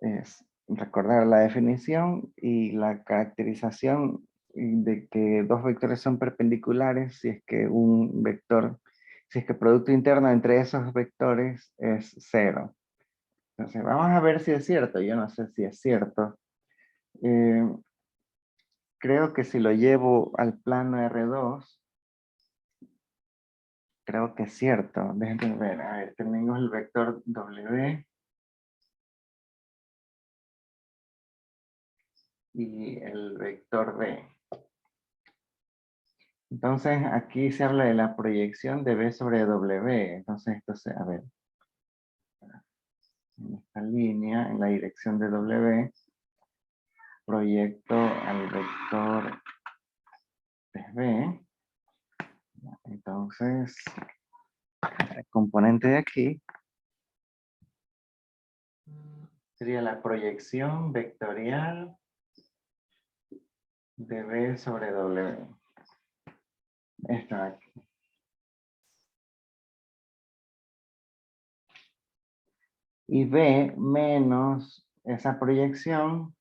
es recordar la definición y la caracterización de que dos vectores son perpendiculares si es que un vector, si es que el producto interno entre esos vectores es cero. Entonces, vamos a ver si es cierto. Yo no sé si es cierto. Eh, Creo que si lo llevo al plano R2, creo que es cierto. Déjenme ver. A ver, tenemos el vector W y el vector B. Entonces, aquí se habla de la proyección de B sobre W. Entonces, esto se, a ver, en esta línea, en la dirección de W, proyecto al vector B. Entonces, el componente de aquí sería la proyección vectorial de B sobre W. Esto de aquí. Y B menos esa proyección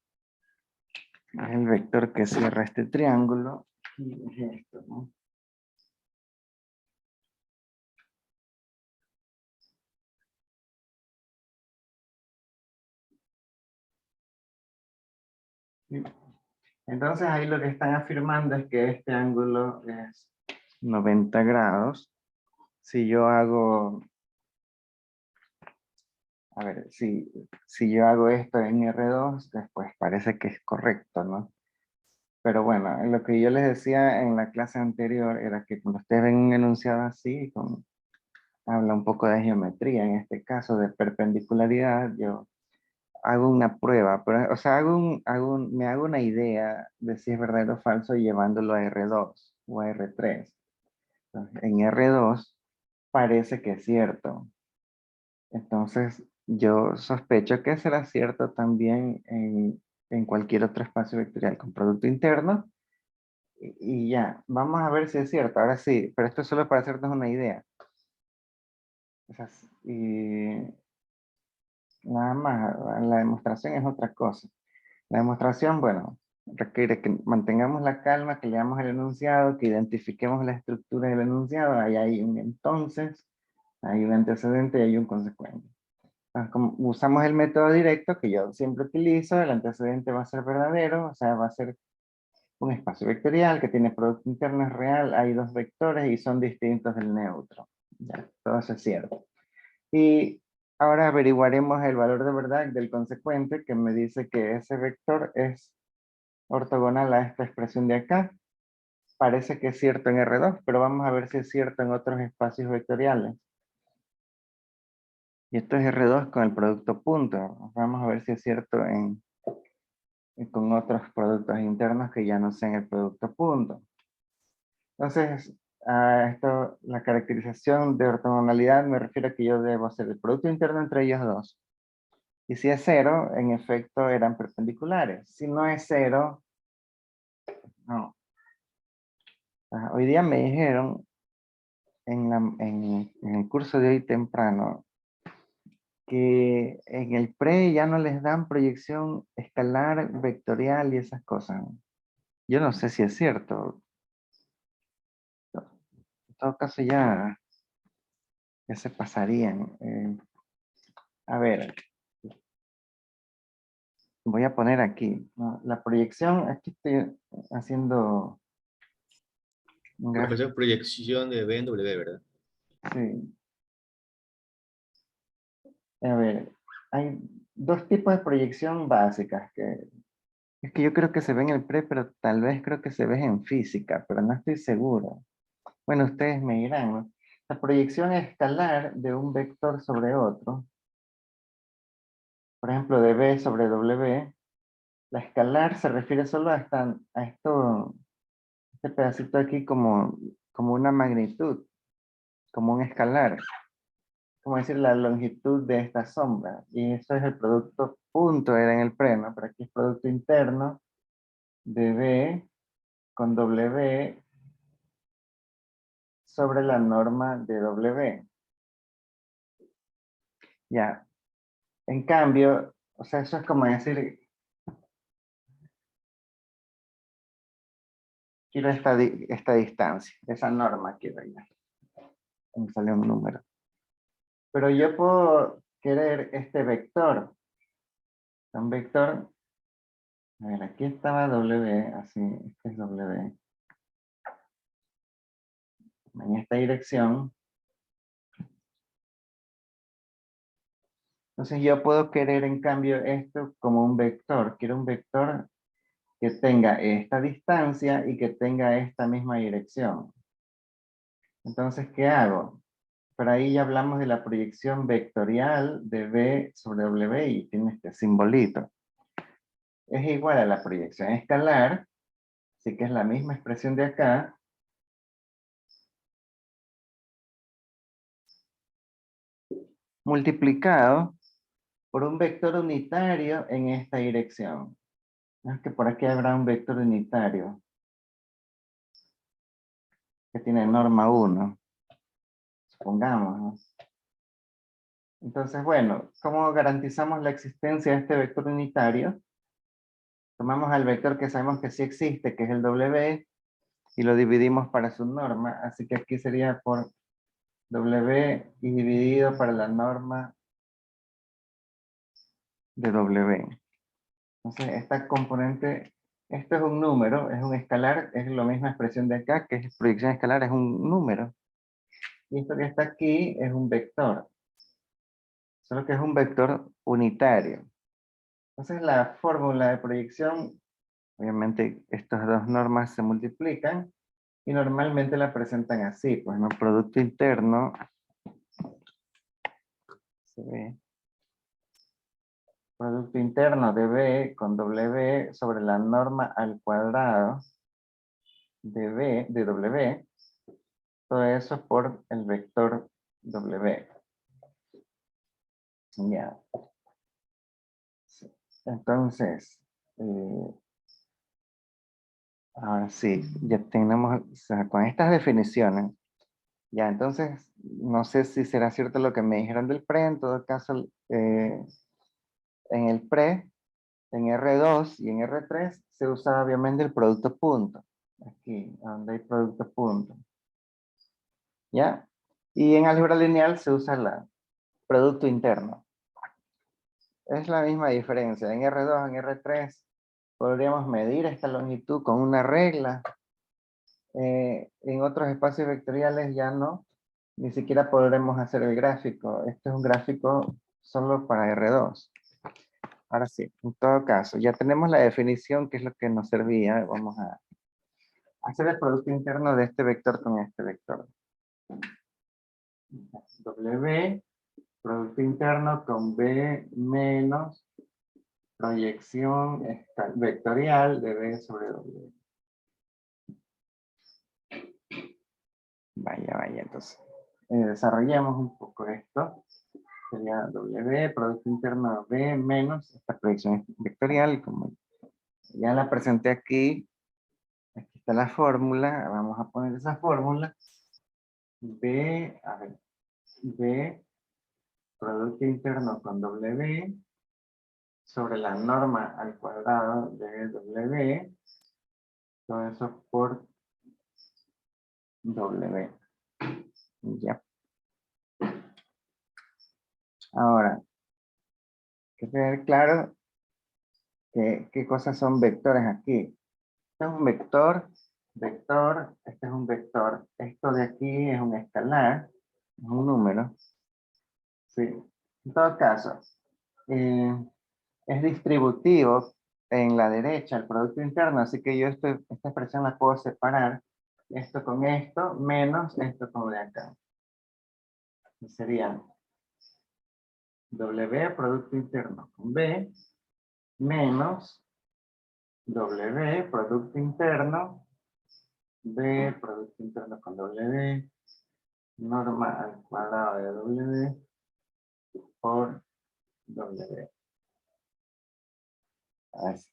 es el vector que cierra este triángulo. Y es esto, ¿no? Entonces ahí lo que están afirmando es que este ángulo es 90 grados. Si yo hago, a ver, si yo hago esto en R2, después parece que es correcto, ¿no? Pero bueno, lo que yo les decía en la clase anterior era que cuando ustedes ven un enunciado así, habla un poco de geometría, en este caso de perpendicularidad, yo hago una prueba, pero, o sea, me hago una idea de si es verdadero o falso llevándolo a R2 o a R3. Entonces, en R2 parece que es cierto. Entonces, yo sospecho que será cierto también en cualquier otro espacio vectorial con producto interno. Y ya, vamos a ver si es cierto. Ahora sí, pero esto es solo para hacernos una idea. O sea, y nada más, la demostración es otra cosa. La demostración, bueno, requiere que mantengamos la calma, que leamos el enunciado, que identifiquemos la estructura del enunciado. Ahí hay un entonces, hay un antecedente y hay un consecuente. Entonces, como usamos el método directo que yo siempre utilizo, el antecedente va a ser verdadero, o sea, va a ser un espacio vectorial que tiene producto interno es real, hay dos vectores y son distintos del neutro. Ya, todo eso es cierto. Y ahora averiguaremos el valor de verdad del consecuente que me dice que ese vector es ortogonal a esta expresión de acá. Parece que es cierto en R2, pero vamos a ver si es cierto en otros espacios vectoriales. Y esto es R2 con el producto punto. Vamos a ver si es cierto con otros productos internos que ya no sean el producto punto. Entonces, a esto, la caracterización de ortogonalidad me refiero a que yo debo hacer el producto interno entre ellos dos. Y si es cero, en efecto eran perpendiculares. Si no es cero, no. Hoy día me dijeron en el curso de hoy temprano que en el pre ya no les dan proyección escalar, vectorial y esas cosas. Yo no sé si es cierto. En todo caso ya se pasarían. A ver, voy a poner aquí, ¿no? La proyección, aquí estoy haciendo un gráfico. Profesor, proyección de B en W, ¿verdad? Sí. A ver, hay dos tipos de proyección básicas que es que yo creo que se ve en el pre, pero tal vez creo que se ve en física, pero no estoy seguro. Bueno, ustedes me dirán, ¿no? La proyección escalar de un vector sobre otro, por ejemplo, de B sobre W, la escalar se refiere solo a esto, este pedacito aquí como una magnitud, como un escalar, como decir la longitud de esta sombra. Y eso es el producto punto, era en el pre, ¿no? Pero aquí es producto interno de B con W sobre la norma de W. Ya, en cambio, O sea, eso es como decir, quiero esta distancia, esa norma quiero ya. Me sale un número. Pero yo puedo querer este vector. Un vector, a ver, aquí estaba W, así, este es W. En esta dirección. Entonces yo puedo querer en cambio esto como un vector. Quiero un vector que tenga esta distancia y que tenga esta misma dirección. Entonces, ¿qué hago? Por ahí ya hablamos de la proyección vectorial de B sobre W y tiene este simbolito. Es igual a la proyección escalar, así que es la misma expresión de acá, multiplicado por un vector unitario en esta dirección. Es que por aquí habrá un vector unitario que tiene norma 1, supongamos, ¿no? Entonces, bueno, ¿cómo garantizamos la existencia de este vector unitario? Tomamos al vector que sabemos que sí existe, que es el W, y lo dividimos para su norma, así que aquí sería por W y dividido para la norma de W. Entonces, esta componente, esto es un número, es un escalar, es la misma expresión de acá, que es proyección escalar, es un número. Y esto que está aquí es un vector, solo que es un vector unitario. Entonces, la fórmula de proyección, obviamente, estas dos normas se multiplican y normalmente la presentan así, pues, ¿no? Producto interno, se ve, producto interno de B con W sobre la norma al cuadrado de B, de W, todo eso por el vector W. Ya. Sí. Entonces, ahora sí, ya tenemos, o sea, con estas definiciones, ya, entonces, no sé si será cierto lo que me dijeron del pre, en todo caso, en el pre, en R2 y en R3 se usa obviamente el producto punto. Aquí, donde hay producto punto. ¿Ya? Y en álgebra lineal se usa el producto interno. Es la misma diferencia. En R2, en R3 podríamos medir esta longitud con una regla. En otros espacios vectoriales ya no. Ni siquiera podremos hacer el gráfico. Este es un gráfico solo para R2. Ahora sí, en todo caso, ya tenemos la definición que es lo que nos servía. Vamos a hacer el producto interno de este vector con este vector. W, producto interno con B menos proyección vectorial de B sobre W. Vaya, vaya, entonces. Desarrollamos un poco esto. Sería W, producto interno B menos esta proyección vectorial. Como ya la presenté aquí, aquí está la fórmula. Vamos a poner esa fórmula. B, a ver, B, producto interno con W sobre la norma al cuadrado de W, todo eso por W. Ya. Ahora, hay que tener claro qué cosas son vectores aquí. Este es un vector, vector, este es un vector. Esto de aquí es un escalar, es un número. Sí. En todo caso, eh, es distributivo en la derecha el producto interno, así que yo esta expresión la puedo separar, esto con esto, menos esto con de acá. Sería W, producto interno con B, menos W, producto interno, B, producto interno con W, norma al cuadrado de W por W. Así,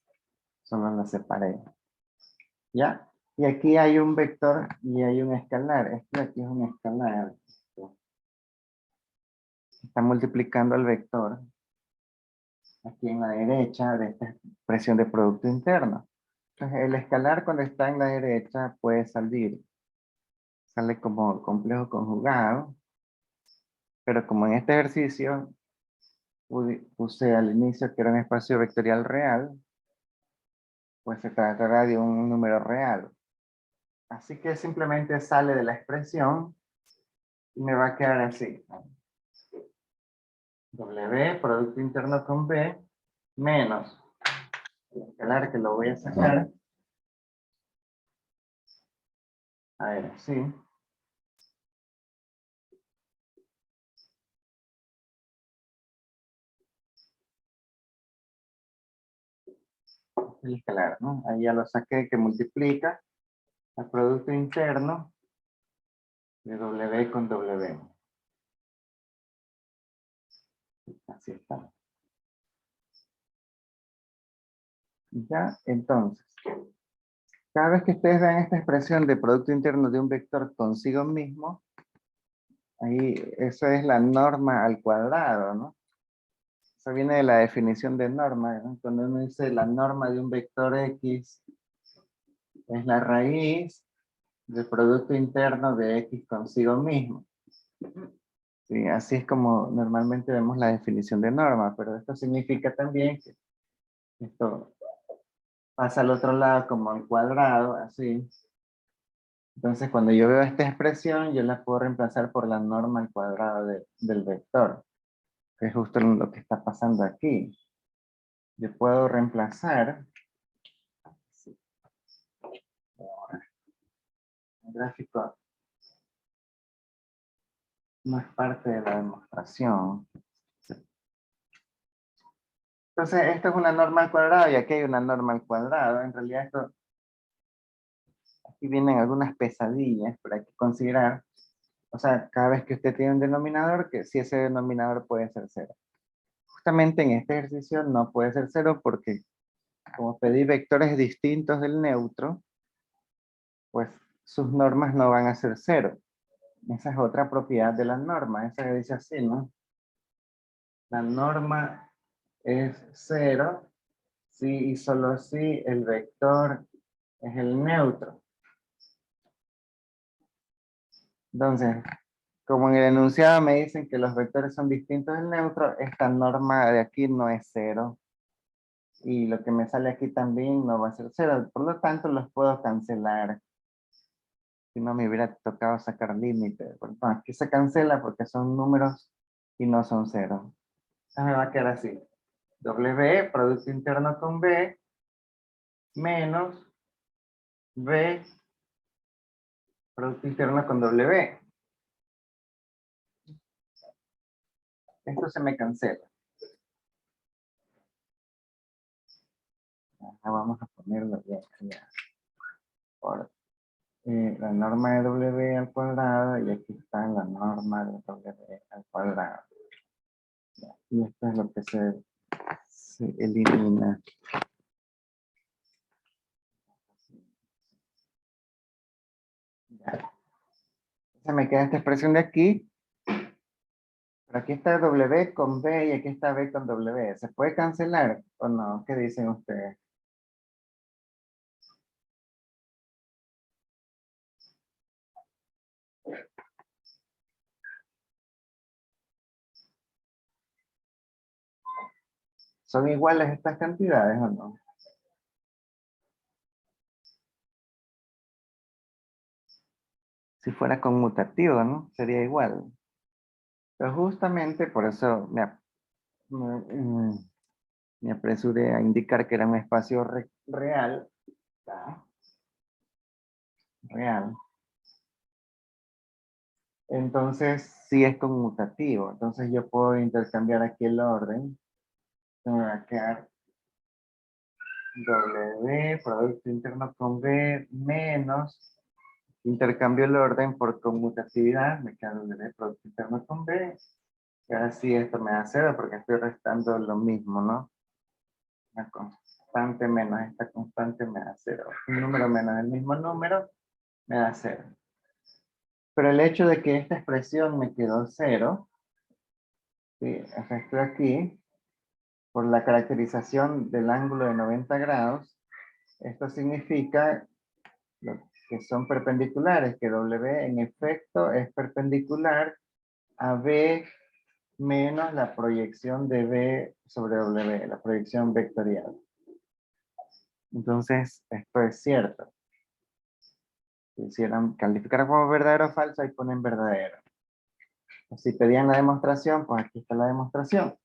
solo lo separé. ¿Ya? Y aquí hay un vector y hay un escalar. Esto de aquí es un escalar. Está multiplicando el vector. aquí en la derecha de esta expresión de producto interno. Entonces, el escalar cuando está en la derecha puede salir, sale como complejo conjugado, pero como en este ejercicio puse al inicio que era un espacio vectorial real, pues se tratará de un número real. Así que simplemente sale de la expresión y me va a quedar así. W, producto interno con B, menos el escalar que lo voy a sacar. A ver, sí. El escalar, ¿no? Ahí ya lo saqué que multiplica el producto interno de W con W. Así está. Ya, entonces, cada vez que ustedes vean esta expresión de producto interno de un vector consigo mismo, ahí eso es la norma al cuadrado, ¿no? Eso viene de la definición de norma, ¿no? Cuando uno dice la norma de un vector X es la raíz del producto interno de X consigo mismo. Sí, así es como normalmente vemos la definición de norma, pero esto significa también que esto pasa al otro lado como al cuadrado, así. Entonces, cuando yo veo esta expresión, yo la puedo reemplazar por la norma al cuadrado del vector, que es justo lo que está pasando aquí. Yo puedo reemplazar, sí, ahora, el gráfico no es parte de la demostración. Entonces, esto es una norma al cuadrado y aquí hay una norma al cuadrado. En realidad, esto, aquí vienen algunas pesadillas, pero hay que considerar, o sea, cada vez que usted tiene un denominador, que si ese denominador puede ser cero. Justamente en este ejercicio no puede ser cero porque como pedí vectores distintos del neutro, pues sus normas no van a ser cero. Esa es otra propiedad de la norma, esa que dice así, ¿no? La norma es cero si y solo si el vector es el neutro. Entonces, como en el enunciado me dicen que los vectores son distintos del neutro, esta norma de aquí no es cero. Y lo que me sale aquí también no va a ser cero. Por lo tanto, los puedo cancelar. Si no me hubiera tocado sacar límite. Bueno, aquí se cancela porque son números y no son cero. Entonces me va a quedar así. W, producto interno con B, menos B, producto interno con W. Esto se me cancela. Vamos a ponerlo ya. Por, la norma de W al cuadrado y aquí está la norma de W al cuadrado. Y esto es lo que se elimina. Ya. Se me queda esta expresión de aquí. Pero aquí está W con B y aquí está B con W. ¿Se puede cancelar o no? ¿Qué dicen ustedes? ¿Son iguales estas cantidades o no? Si fuera conmutativo, ¿no? Sería igual. Pero justamente por eso me apresuré a indicar que era un espacio real. ¿Tá? Real. Entonces, sí es conmutativo. Entonces yo puedo intercambiar aquí el orden. Se me va a quedar W, producto interno con B, menos, intercambio el orden por conmutatividad, me queda W, producto interno con B, y ahora sí esto me da cero porque estoy restando lo mismo, ¿no? Una constante menos esta constante me da cero. Un número menos el mismo número me da cero. Pero el hecho de que esta expresión me quedó cero, ¿sí? O sea, estoy aquí, por la caracterización del ángulo de 90 grados, esto significa que son perpendiculares, que W en efecto es perpendicular a B menos la proyección de B sobre W, la proyección vectorial. Entonces, esto es cierto. Si quisieran calificar como verdadero o falso, ahí ponen verdadero. Si pedían la demostración, pues aquí está la demostración.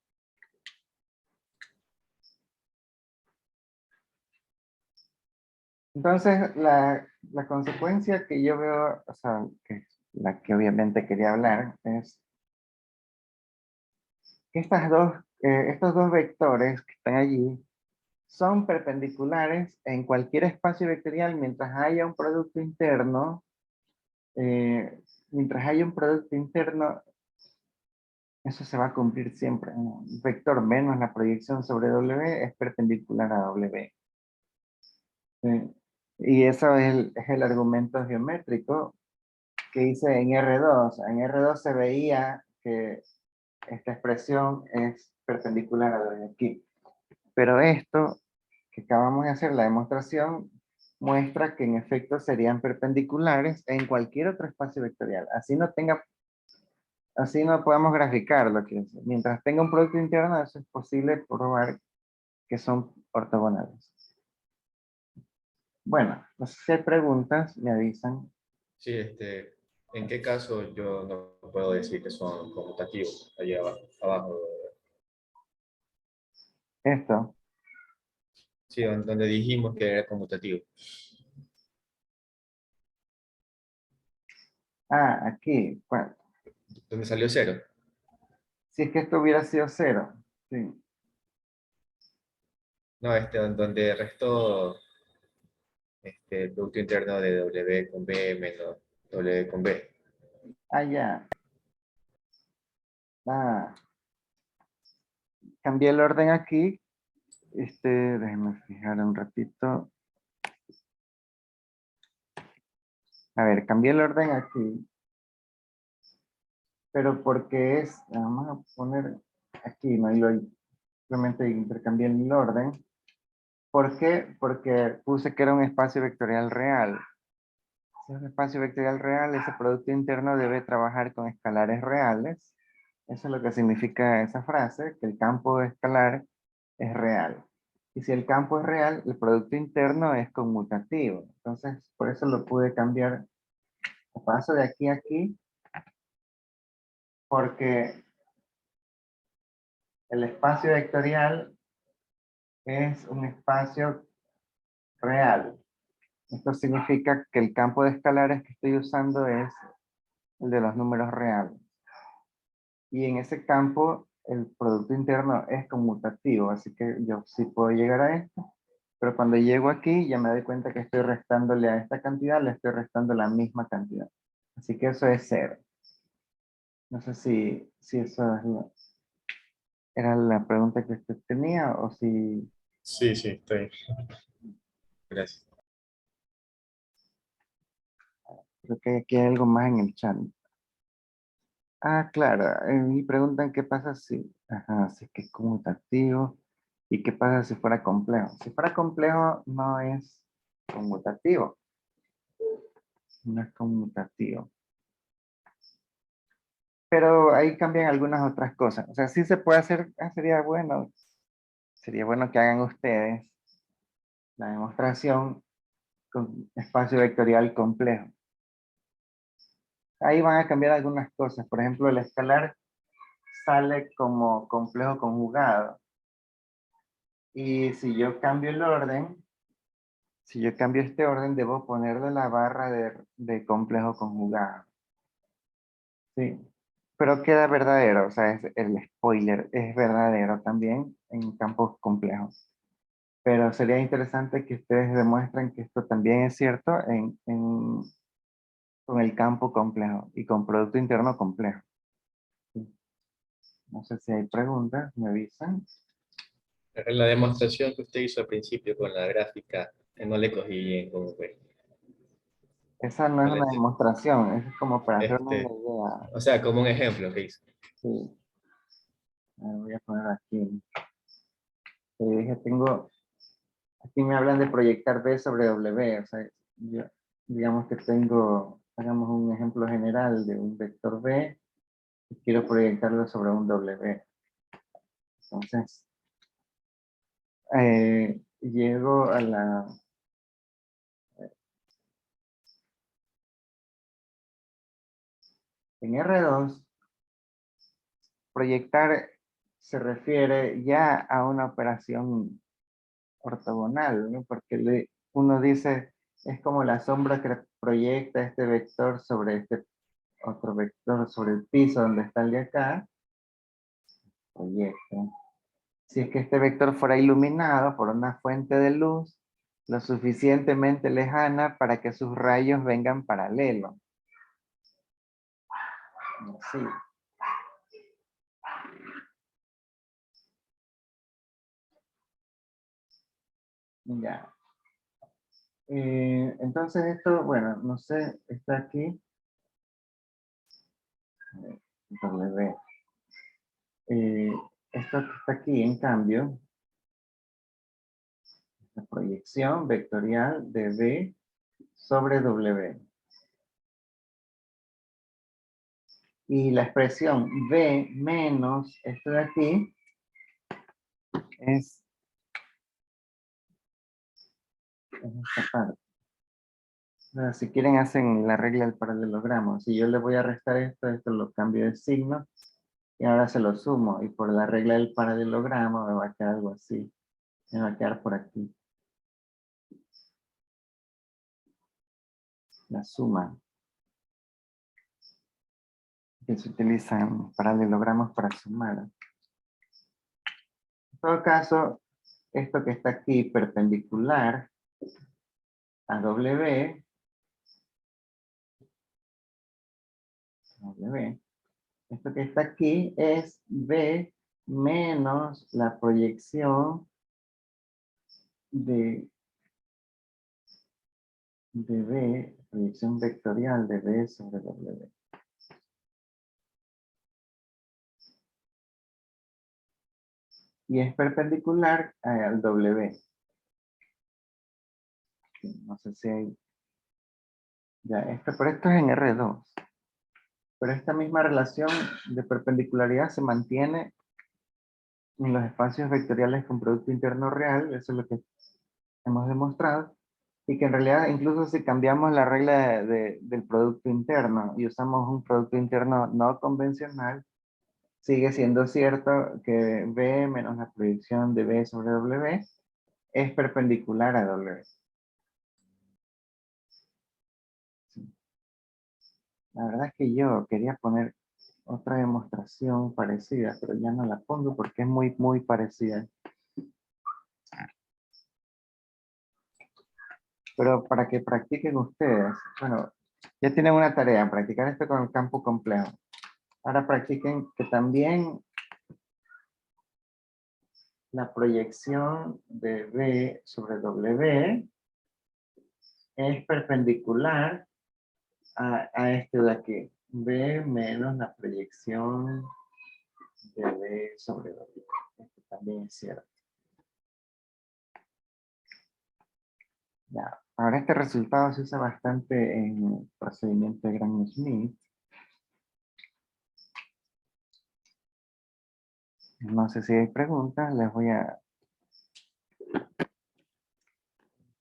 Entonces, la consecuencia que yo veo, o sea, que la que obviamente quería hablar, es que estos dos vectores que están allí son perpendiculares en cualquier espacio vectorial mientras haya un producto interno. Mientras haya un producto interno, eso se va a cumplir siempre. Un vector menos la proyección sobre W es perpendicular a W. Y eso es el argumento geométrico que hice en R2. En R2 se veía que esta expresión es perpendicular a lo de aquí. Pero esto que acabamos de hacer, la demostración, muestra que en efecto serían perpendiculares en cualquier otro espacio vectorial. Así no podemos graficar lo que es. Mientras tenga un producto interno, eso es posible probar que son ortogonales. Bueno, no sé si hay preguntas, me avisan. Sí, ¿en qué caso yo no puedo decir que son conmutativos allá abajo? Esto. Sí, donde dijimos que era conmutativo. Ah, aquí. Bueno, Donde salió cero. si es que esto hubiera sido cero. Sí. No, donde restó el producto interno de W con B menos W con B. Ah, ya. Ah, cambié el orden aquí. Déjenme fijar un ratito. A ver, cambié el orden aquí. Pero porque vamos a poner aquí, no, simplemente intercambié el orden. ¿Por qué? Porque puse que era un espacio vectorial real. Si es un espacio vectorial real, ese producto interno debe trabajar con escalares reales. Eso es lo que significa esa frase, que el campo escalar es real. Y si el campo es real, el producto interno es conmutativo. Entonces, por eso lo pude cambiar. Paso de aquí a aquí, porque el espacio vectorial es un espacio real. Esto significa que el campo de escalares que estoy usando es el de los números reales. Y en ese campo el producto interno es conmutativo, así que yo sí puedo llegar a esto. Pero cuando llego aquí ya me doy cuenta que estoy restándole a esta cantidad, le estoy restando la misma cantidad. Así que eso es cero. No sé si eso era la pregunta que usted tenía o si... Sí, sí, estoy. Gracias. Creo que aquí hay algo más en el chat. Ah, claro. Y preguntan qué pasa si es que es conmutativo y qué pasa si fuera complejo. Si fuera complejo no es conmutativo. No es conmutativo. Pero ahí cambian algunas otras cosas. O sea, sí se puede hacer, sería bueno que hagan ustedes la demostración con espacio vectorial complejo. Ahí van a cambiar algunas cosas. Por ejemplo, el escalar sale como complejo conjugado. Y si yo cambio el orden, si yo cambio este orden, debo ponerle la barra de complejo conjugado. Sí. Pero queda verdadero, o sea, el spoiler es verdadero también en campos complejos. Pero sería interesante que ustedes demuestren que esto también es cierto con el campo complejo y con producto interno complejo. Sí. No sé si hay preguntas, me avisan. En la demostración que usted hizo al principio con la gráfica, no le cogí bien cómo fue. Esa no es No le una ent- demostración, es como para hacerme una Este, idea. o sea, como un ejemplo que hizo. Sí. A ver, voy a poner aquí. dije, aquí me hablan de proyectar B sobre W, o sea, digamos que hagamos un ejemplo general de un vector B y quiero proyectarlo sobre un W. Entonces, llego a en R2, proyectar se refiere ya a una operación ortogonal, ¿no? Porque uno dice, es como la sombra que proyecta este vector sobre este otro vector sobre el piso donde está el de acá, proyecta. Si es que este vector fuera iluminado por una fuente de luz lo suficientemente lejana para que sus rayos vengan paralelos. Así. Ya. Entonces esto, bueno, no sé, está aquí. W. Esto que está aquí, en cambio, la proyección vectorial de B sobre W. Y la expresión B menos esto de aquí es esta parte. Ahora, si quieren hacen la regla del paralelogramo. Si yo le voy a restar esto lo cambio de signo y ahora se lo sumo. Y por la regla del paralelogramo me va a quedar algo así. Me va a quedar por aquí. La suma. Que se utilizan paralelogramos para sumar. En todo caso, esto que está aquí perpendicular a W, esto que está aquí es B menos la proyección de B, proyección vectorial de B sobre W. Y es perpendicular al W. No sé si hay... Ya, pero esto es en R2. Pero esta misma relación de perpendicularidad se mantiene en los espacios vectoriales con producto interno real. Eso es lo que hemos demostrado. Y que en realidad, incluso si cambiamos la regla del producto interno y usamos un producto interno no convencional, sigue siendo cierto que B menos la proyección de B sobre W es perpendicular a W. Sí. La verdad es que yo quería poner otra demostración parecida, pero ya no la pongo porque es muy, muy parecida. Pero para que practiquen ustedes, bueno, ya tienen una tarea, practicar esto con el campo complejo. Ahora practiquen que también la proyección de B sobre W es perpendicular a este de aquí. B menos la proyección de B sobre W. Esto también es cierto. Ya. Ahora este resultado se usa bastante en el procedimiento de Gram-Schmidt. No sé si hay preguntas, les voy a...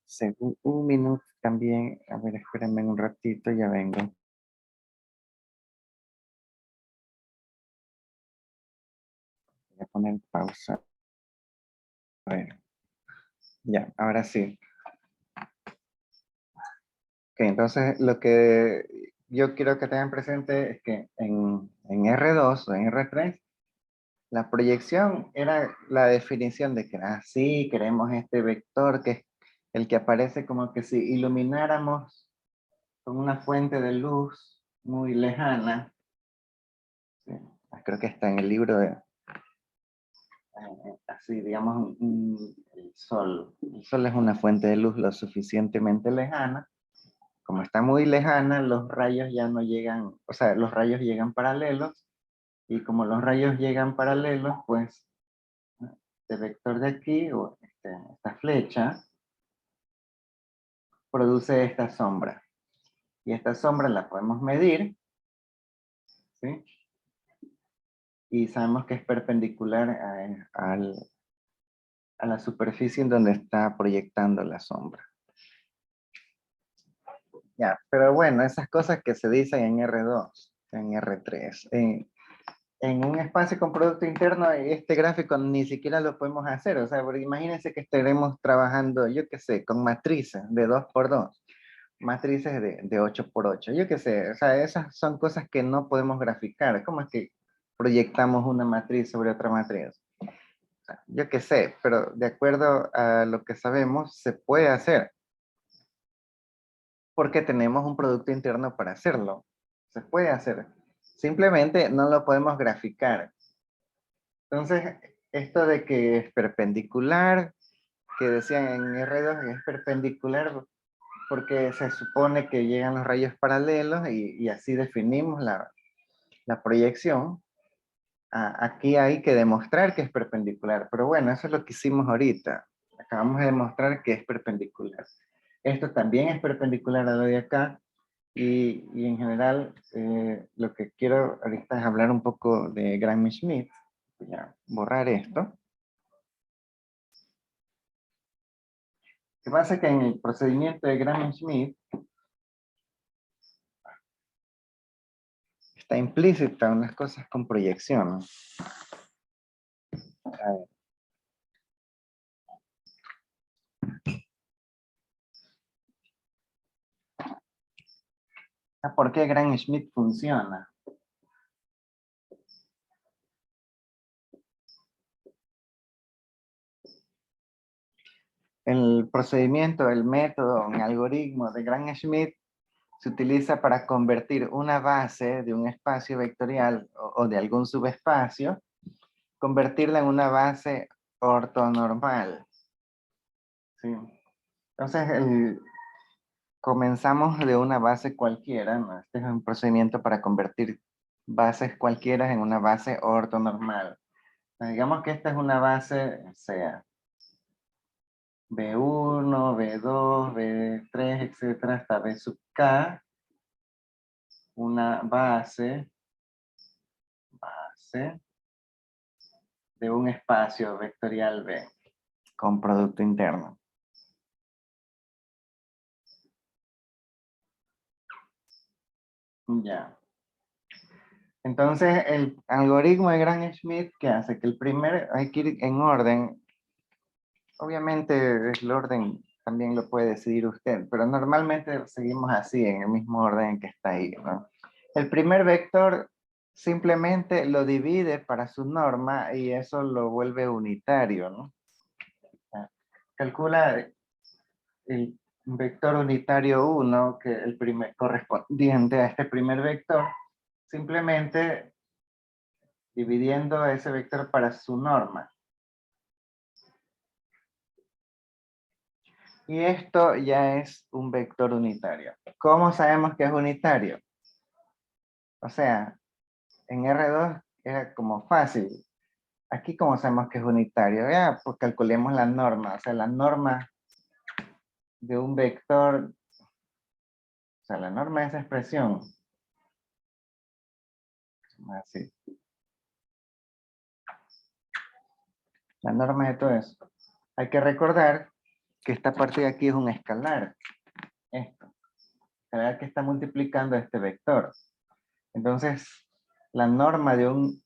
Según un minuto también, a ver, espérenme un ratito, ya vengo. Voy a poner pausa. A ver. Ya, ahora sí. Ok, entonces lo que yo quiero que tengan presente es que en R2 o en R3, la proyección era la definición de que así queremos este vector que es el que aparece como que si ilumináramos con una fuente de luz muy lejana. Sí, creo que está en el libro de, así digamos, el sol. El sol es una fuente de luz lo suficientemente lejana. Como está muy lejana, los rayos ya no llegan, o sea, los rayos llegan paralelos, y como los rayos llegan paralelos, pues este vector de aquí, o esta flecha, produce esta sombra. Y esta sombra la podemos medir, ¿sí? Y sabemos que es perpendicular a la superficie en donde está proyectando la sombra. Ya, pero bueno, esas cosas que se dicen en R2, en R3, en un espacio con producto interno, este gráfico ni siquiera lo podemos hacer. O sea, porque imagínense que estaremos trabajando, yo qué sé, con matrices de 2 por 2, matrices de 8 por 8, yo qué sé. O sea, esas son cosas que no podemos graficar. ¿Cómo es que proyectamos una matriz sobre otra matriz? O sea, yo qué sé, pero de acuerdo a lo que sabemos, se puede hacer. Porque tenemos un producto interno para hacerlo. Se puede hacer. Simplemente no lo podemos graficar. Entonces, esto de que es perpendicular, que decían en R2 es perpendicular porque se supone que llegan los rayos paralelos y así definimos la proyección. Aquí hay que demostrar que es perpendicular, pero bueno, eso es lo que hicimos ahorita. Acabamos de demostrar que es perpendicular. Esto también es perpendicular a lo de acá y en general lo que quiero ahorita es hablar un poco de Gram-Schmidt. Voy a borrar esto. Lo que pasa es que en el procedimiento de Gram-Schmidt está implícita unas cosas con proyección. A ver. ¿Por qué Gram-Schmidt funciona? El procedimiento, el método, un algoritmo de Gram-Schmidt se utiliza para convertir una base de un espacio vectorial o de algún subespacio, convertirla en una base ortonormal. ¿Sí? Entonces, comenzamos de una base cualquiera, ¿no? Este es un procedimiento para convertir bases cualquiera en una base ortonormal. Digamos que esta es una base, sea B1, B2, B3, etcétera, hasta B sub K, una base de un espacio vectorial B con producto interno. Ya. Entonces, el algoritmo de Gram-Schmidt, ¿qué hace? Que el primer, hay que ir en orden. Obviamente, el orden también lo puede decidir usted, pero normalmente seguimos así, en el mismo orden que está ahí, ¿no? El primer vector simplemente lo divide para su norma y eso lo vuelve unitario, ¿no? Calcula el vector unitario 1, que el primer correspondiente a este primer vector, simplemente dividiendo ese vector para su norma. Y esto ya es un vector unitario. ¿Cómo sabemos que es unitario? O sea, en R2 era como fácil. Aquí, ¿cómo sabemos que es unitario? Ya, pues calculemos la norma. O sea, la norma de un vector, o sea, la norma de esa expresión. Así. La norma de todo eso. Hay que recordar que esta parte de aquí es un escalar. Esto. Escalar que está multiplicando este vector. Entonces, la norma de un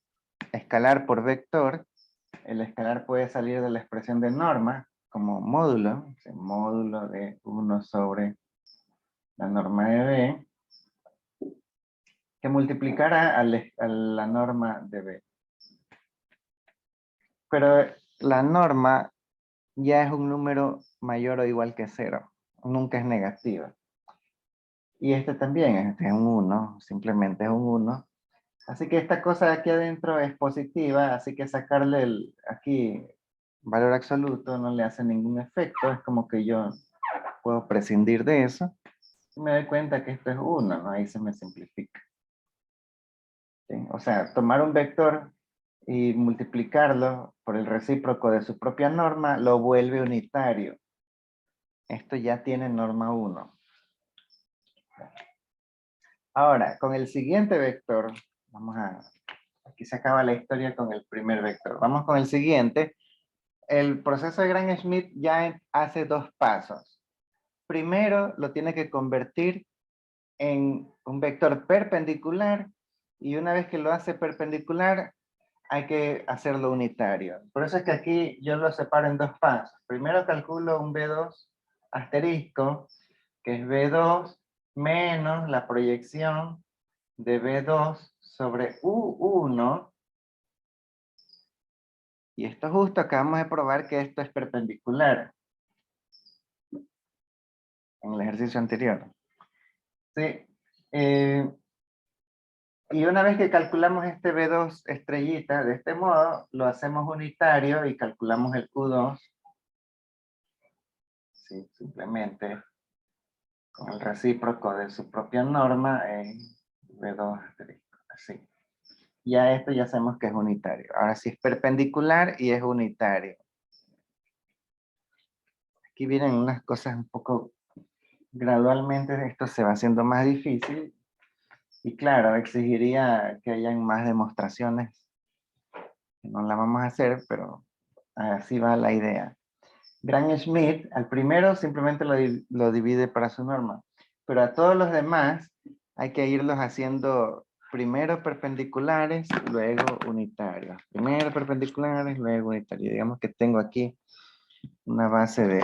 escalar por vector, el escalar puede salir de la expresión de norma como módulo, o sea, módulo de 1 sobre la norma de B, que multiplicará a la norma de B. Pero la norma ya es un número mayor o igual que 0, nunca es negativa. Y este también, este es un 1, simplemente es un 1. Así que esta cosa de aquí adentro es positiva, así que sacarle aquí valor absoluto no le hace ningún efecto, es como que yo puedo prescindir de eso y me doy cuenta que esto es 1, ¿no? Ahí se me simplifica. ¿Sí? O sea, tomar un vector y multiplicarlo por el recíproco de su propia norma, lo vuelve unitario. Esto ya tiene norma 1. Ahora, con el siguiente vector, aquí se acaba la historia con el primer vector. Vamos con el siguiente. El proceso de Gram-Schmidt ya hace dos pasos. Primero, lo tiene que convertir en un vector perpendicular, y una vez que lo hace perpendicular, hay que hacerlo unitario. Por eso es que aquí yo lo separo en dos pasos. Primero calculo un B2 asterisco, que es B2 menos la proyección de B2 sobre U1. Y esto justo acabamos de probar que esto es perpendicular en el ejercicio anterior. Sí. Y una vez que calculamos este B2 estrellita de este modo, lo hacemos unitario y calculamos el Q2. Sí, simplemente con el recíproco de su propia norma en B2 asterisco. Así. Ya esto ya sabemos que es unitario. Ahora sí es perpendicular y es unitario. Aquí vienen unas cosas un poco, gradualmente esto se va haciendo más difícil. Y claro, exigiría que hayan más demostraciones. No la vamos a hacer, pero así va la idea. Gram-Schmidt, al primero simplemente lo divide para su norma, pero a todos los demás hay que irlos haciendo primero perpendiculares, luego unitarios. Primero perpendiculares, luego unitarios. Digamos que tengo aquí una base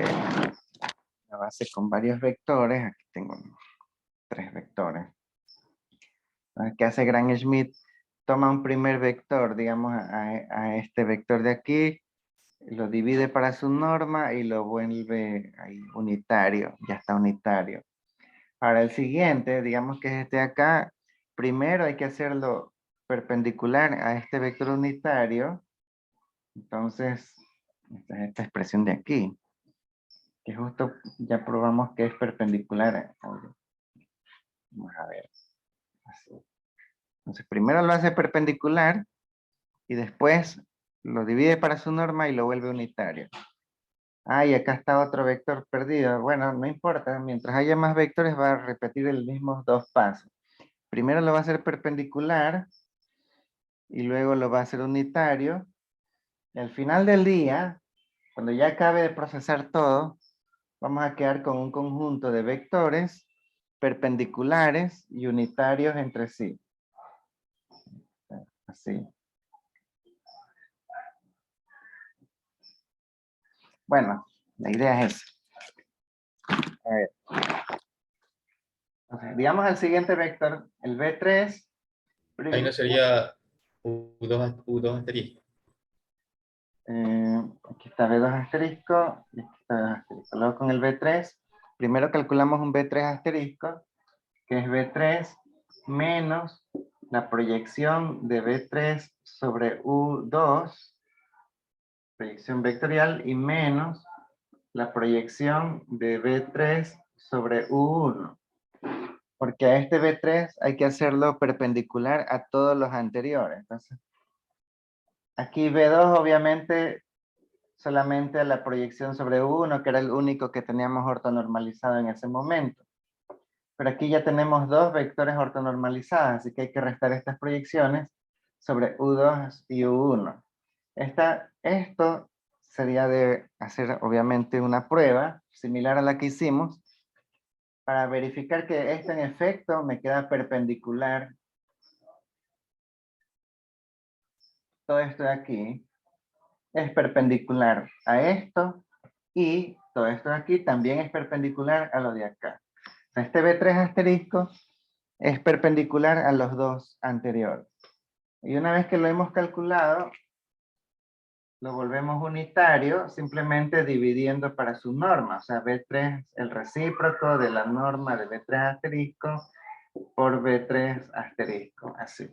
con varios vectores. Aquí tengo 3 vectores. ¿Qué hace Gram-Schmidt? Toma un primer vector, digamos a este vector de aquí, lo divide para su norma y lo vuelve ahí unitario, ya está unitario. Ahora el siguiente, digamos que es este de acá, primero hay que hacerlo perpendicular a este vector unitario. Entonces, esta es esta expresión de aquí, que justo ya probamos que es perpendicular. Vamos a ver. Así. Entonces primero lo hace perpendicular y después lo divide para su norma y lo vuelve unitario. Ah, y acá está otro vector perdido. Bueno, no importa, mientras haya más vectores va a repetir el mismo dos pasos. Primero lo va a hacer perpendicular y luego lo va a hacer unitario. Y al final del día, cuando ya acabe de procesar todo, vamos a quedar con un conjunto de vectores perpendiculares y unitarios entre sí. Así. Bueno, la idea es esa. A ver. Entonces, digamos el siguiente vector, el B3. Ahí no sería U2 asterisco. Aquí está B2 asterisco y aquí está B2 asterisco. Luego con el B3, primero calculamos un B3 asterisco, que es B3 menos la proyección de B3 sobre U2, proyección vectorial, y menos la proyección de B3 sobre U1. Porque a este B3 hay que hacerlo perpendicular a todos los anteriores. Entonces, aquí B2 obviamente solamente a la proyección sobre U1, que era el único que teníamos ortonormalizado en ese momento. Pero aquí ya tenemos dos vectores ortonormalizados, así que hay que restar estas proyecciones sobre U2 y U1. Esto sería de hacer obviamente una prueba similar a la que hicimos para verificar que esto en efecto me queda perpendicular. Todo esto de aquí es perpendicular a esto y todo esto de aquí también es perpendicular a lo de acá. O sea, este B3 asterisco es perpendicular a los dos anteriores. Y una vez que lo hemos calculado, lo volvemos unitario simplemente dividiendo para su norma. O sea, B3, el recíproco de la norma de B3 asterisco por B3 asterisco, así.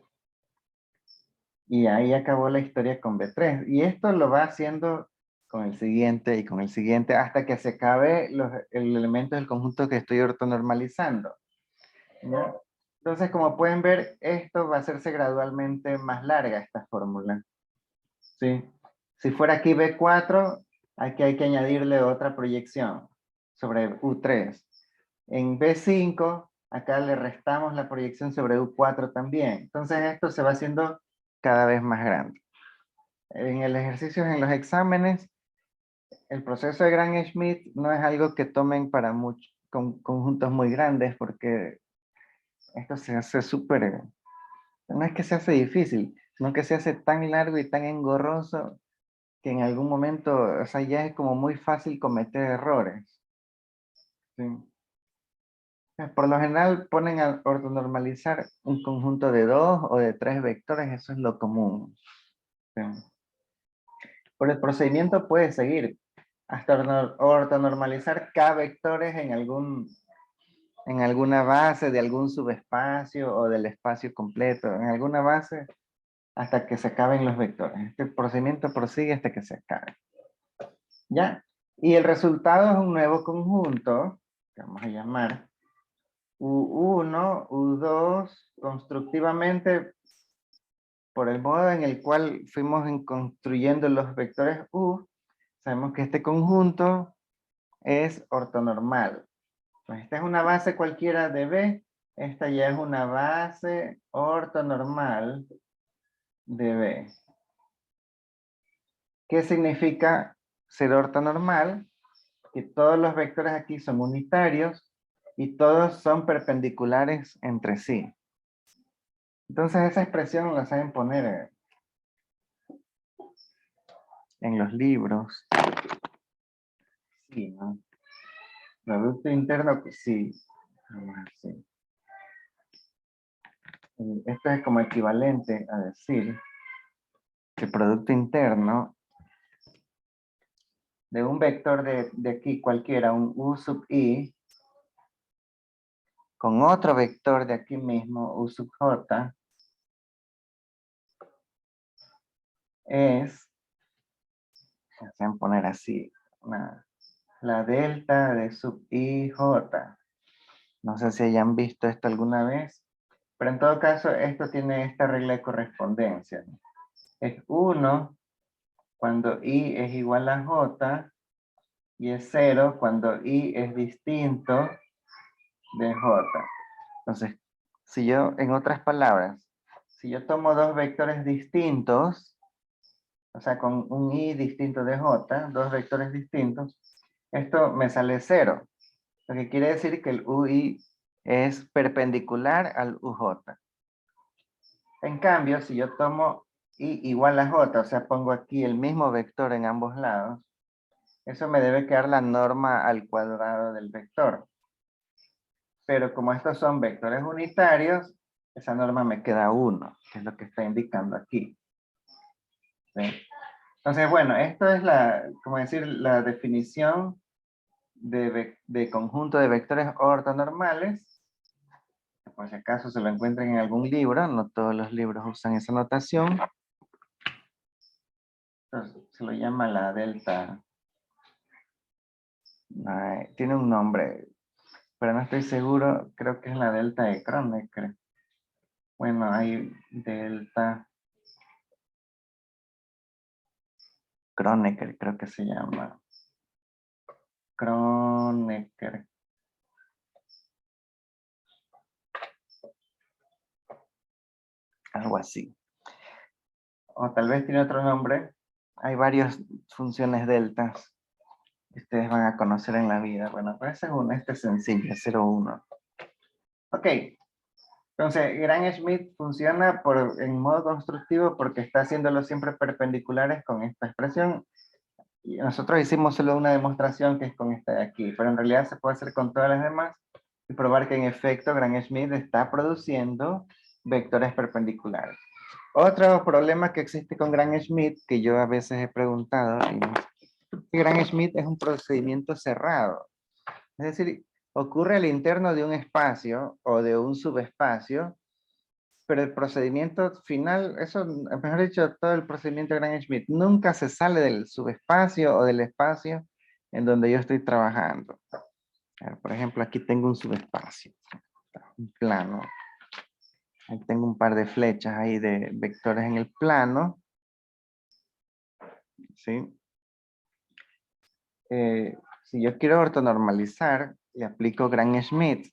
Y ahí acabó la historia con B3. Y esto lo va haciendo con el siguiente y con el siguiente hasta que se acabe el elemento del conjunto que estoy ortonormalizando. ¿Ya? Entonces, como pueden ver, esto va a hacerse gradualmente más larga, esta fórmula. ¿sí? Si fuera aquí B4, aquí hay que añadirle otra proyección sobre U3. En B5, acá le restamos la proyección sobre U4 también. Entonces esto se va haciendo cada vez más grande. En el ejercicio, en los exámenes, el proceso de Gram-Schmidt no es algo que tomen para conjuntos muy grandes porque esto se hace súper, no es que se hace difícil, sino que se hace tan largo y tan engorroso que en algún momento, o sea, ya es como muy fácil cometer errores. ¿Sí? Por lo general ponen a ortonormalizar un conjunto de 2 o de 3 vectores, eso es lo común. ¿Sí? Por el procedimiento puede seguir hasta ortonormalizar k vectores en alguna base de algún subespacio o del espacio completo, en alguna base hasta que se acaben los vectores. Este procedimiento prosigue hasta que se acabe. ¿Ya? Y el resultado es un nuevo conjunto, que vamos a llamar U1, U2, constructivamente, por el modo en el cual fuimos construyendo los vectores U, sabemos que este conjunto es ortonormal. Pues esta es una base cualquiera de B, esta ya es una base ortonormal de B. ¿Qué significa ser ortonormal? Que todos los vectores aquí son unitarios y todos son perpendiculares entre sí. Entonces esa expresión la saben poner en los libros. Sí, ¿no? Producto interno, pues sí. Sí. Esto es como equivalente a decir que producto interno de un vector de aquí cualquiera, un U sub I, con otro vector de aquí mismo, U sub J, es, se hacen poner así, la delta de sub IJ. No sé si hayan visto esto alguna vez, pero en todo caso esto tiene esta regla de correspondencia. Es 1 cuando I es igual a J y es 0 cuando I es distinto de J. Entonces, si yo, en otras palabras, si yo tomo dos vectores distintos, o sea, con un I distinto de J, dos vectores distintos, esto me sale 0. Lo que quiere decir que el UI es perpendicular al UJ. En cambio, si yo tomo I igual a J, o sea, pongo aquí el mismo vector en ambos lados, eso me debe quedar la norma al cuadrado del vector. Pero como estos son vectores unitarios, esa norma me queda 1, que es lo que está indicando aquí. ¿Sí? Entonces, bueno, esto es como decir, la definición de conjunto de vectores ortonormales. Por si acaso se lo encuentran en algún libro, no todos los libros usan esa notación. Entonces, se lo llama la delta. Tiene un nombre, pero no estoy seguro, creo que es la delta de Kronecker. Bueno, hay delta Kronecker, creo que se llama. Kronecker. Algo así. O tal vez tiene otro nombre. Hay varias funciones deltas que ustedes van a conocer en la vida. Bueno, pero ese es uno, este es sencillo, 0,1. Ok. Entonces, Gram-Schmidt funciona en modo constructivo porque está haciéndolo siempre perpendiculares con esta expresión. Y nosotros hicimos solo una demostración que es con esta de aquí, pero en realidad se puede hacer con todas las demás y probar que en efecto Gram-Schmidt está produciendo vectores perpendiculares. Otro problema que existe con Gram-Schmidt, que yo a veces he preguntado, Gram-Schmidt es un procedimiento cerrado. Es decir, ocurre al interno de un espacio o de un subespacio, pero el procedimiento final, eso, mejor dicho, todo el procedimiento de Gram-Schmidt nunca se sale del subespacio o del espacio en donde yo estoy trabajando. Por ejemplo, aquí tengo un subespacio, un plano. Ahí tengo un par de flechas ahí de vectores en el plano. ¿sí? Si yo quiero ortonormalizar, le aplico Gram-Schmidt.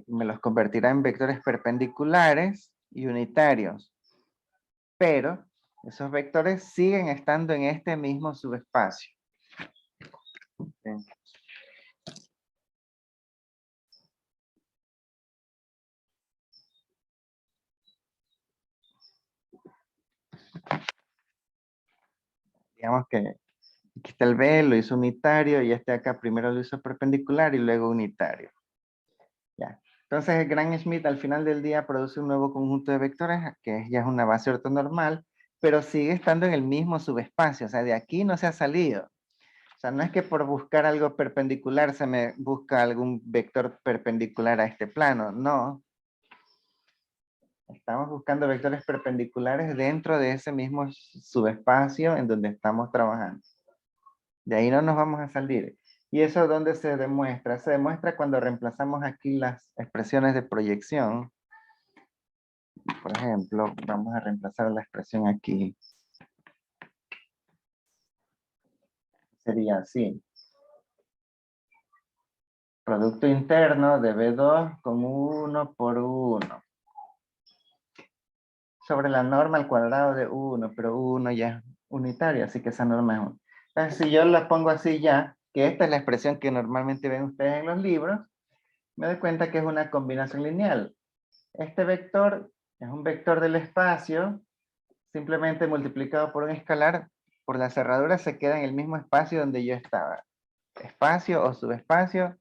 Me los convertirá en vectores perpendiculares y unitarios. Pero esos vectores siguen estando en este mismo subespacio. ¿Sí? Digamos que aquí está el B, lo hizo unitario, y este acá primero lo hizo perpendicular y luego unitario. Ya. Entonces el Gram-Schmidt al final del día produce un nuevo conjunto de vectores que ya es una base ortonormal, pero sigue estando en el mismo subespacio, o sea, de aquí no se ha salido. O sea, no es que por buscar algo perpendicular se me busca algún vector perpendicular a este plano, no. Estamos buscando vectores perpendiculares dentro de ese mismo subespacio en donde estamos trabajando. De ahí no nos vamos a salir. ¿Y eso dónde se demuestra? Se demuestra cuando reemplazamos aquí las expresiones de proyección. Por ejemplo, vamos a reemplazar la expresión aquí. Sería así. Producto interno de B2 con 1 por 1. Sobre la norma al cuadrado de 1, pero 1 ya es unitario, así que esa norma es 1. Entonces, si yo la pongo así ya, que esta es la expresión que normalmente ven ustedes en los libros, me doy cuenta que es una combinación lineal. Este vector es un vector del espacio, simplemente multiplicado por un escalar, por la cerradura se queda en el mismo espacio donde yo estaba. Espacio o subespacio,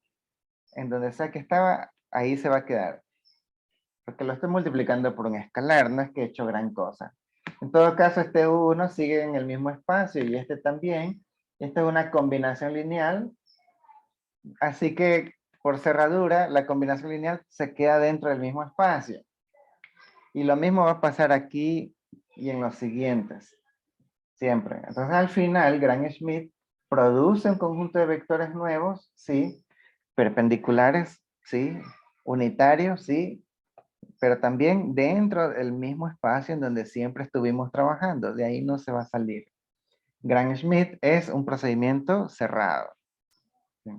en donde sea que estaba, ahí se va a quedar. Porque lo estoy multiplicando por un escalar, no es que he hecho gran cosa. En todo caso, este 1 sigue en el mismo espacio y este también. Esta es una combinación lineal. Así que por cerradura, la combinación lineal se queda dentro del mismo espacio. Y lo mismo va a pasar aquí y en los siguientes. Siempre. Entonces al final, Gram-Schmidt produce un conjunto de vectores nuevos, sí. Perpendiculares, sí. Unitarios, sí. Pero también dentro del mismo espacio en donde siempre estuvimos trabajando. De ahí no se va a salir. Gram-Schmidt es un procedimiento cerrado. ¿Sí?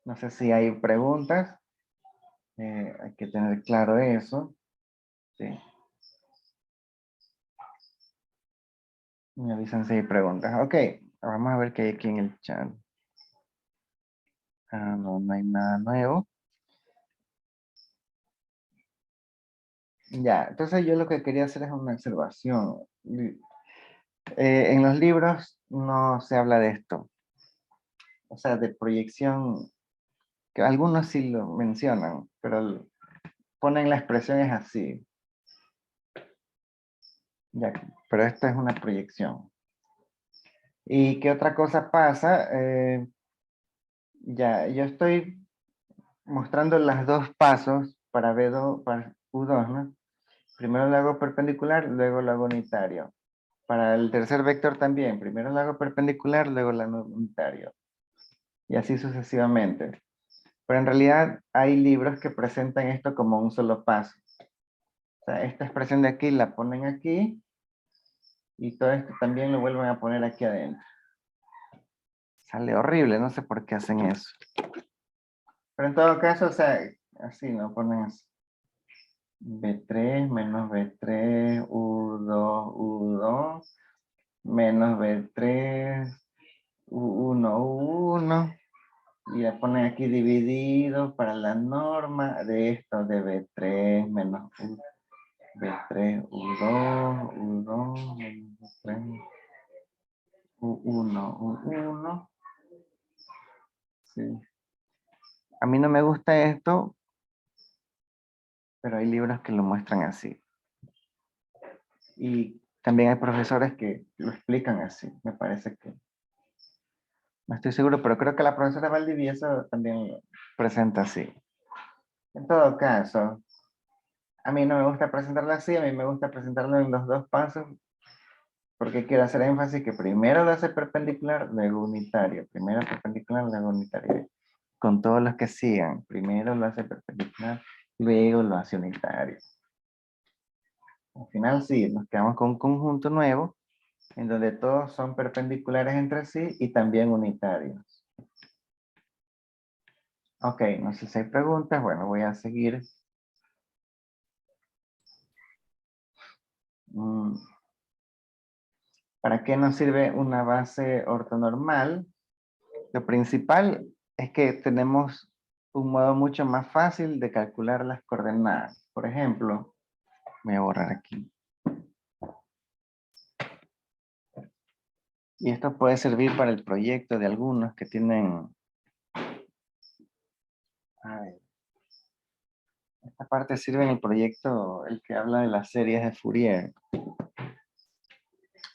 No sé si hay preguntas. Hay que tener claro eso. Sí. Me avisan si hay preguntas. Ok, vamos a ver qué hay aquí en el chat. No, no hay nada nuevo. Ya, entonces yo lo que quería hacer es una observación. En los libros no se habla de esto. O sea, de proyección, que algunos sí lo mencionan, pero ponen las expresiones así. Ya, pero esta es una proyección. ¿Y qué otra cosa pasa? Ya, yo estoy mostrando los dos pasos para B2, para U2, ¿no? Primero lo hago perpendicular, luego lo hago unitario. Para el tercer vector también, primero lo hago perpendicular, luego lo hago unitario. Y así sucesivamente. Pero en realidad hay libros que presentan esto como un solo paso. O sea, esta expresión de aquí la ponen aquí y todo esto también lo vuelven a poner aquí adentro. Sale horrible, no sé por qué hacen eso. Pero en todo caso, o sea, así lo ponen así. B3 menos B3, U2, U2, menos B3, U1, U1. Y le ponen aquí dividido para la norma de esto de B3 menos U, B3, U2, U2, menos B3, U1, U1. Sí. A mí no me gusta esto, pero hay libros que lo muestran así. Y también hay profesores que lo explican así. Me parece que, no estoy seguro, pero creo que la profesora Valdivieso también lo presenta así. En todo caso, a mí no me gusta presentarlo así, a mí me gusta presentarlo en los dos pasos, porque quiero hacer énfasis que primero lo hace perpendicular, luego unitario. Primero perpendicular, luego unitario. Con todos los que sigan, primero lo hace perpendicular, luego lo hace unitario. Al final sí, nos quedamos con un conjunto nuevo, en donde todos son perpendiculares entre sí y también unitarios. Ok, no sé si hay preguntas. Bueno, voy a seguir. ¿Para qué nos sirve una base ortonormal? Lo principal es que tenemos un modo mucho más fácil de calcular las coordenadas. Por ejemplo, voy a borrar aquí. Y esto puede servir para el proyecto de algunos que tienen... A ver, esta parte sirve en el proyecto, el que habla de las series de Fourier.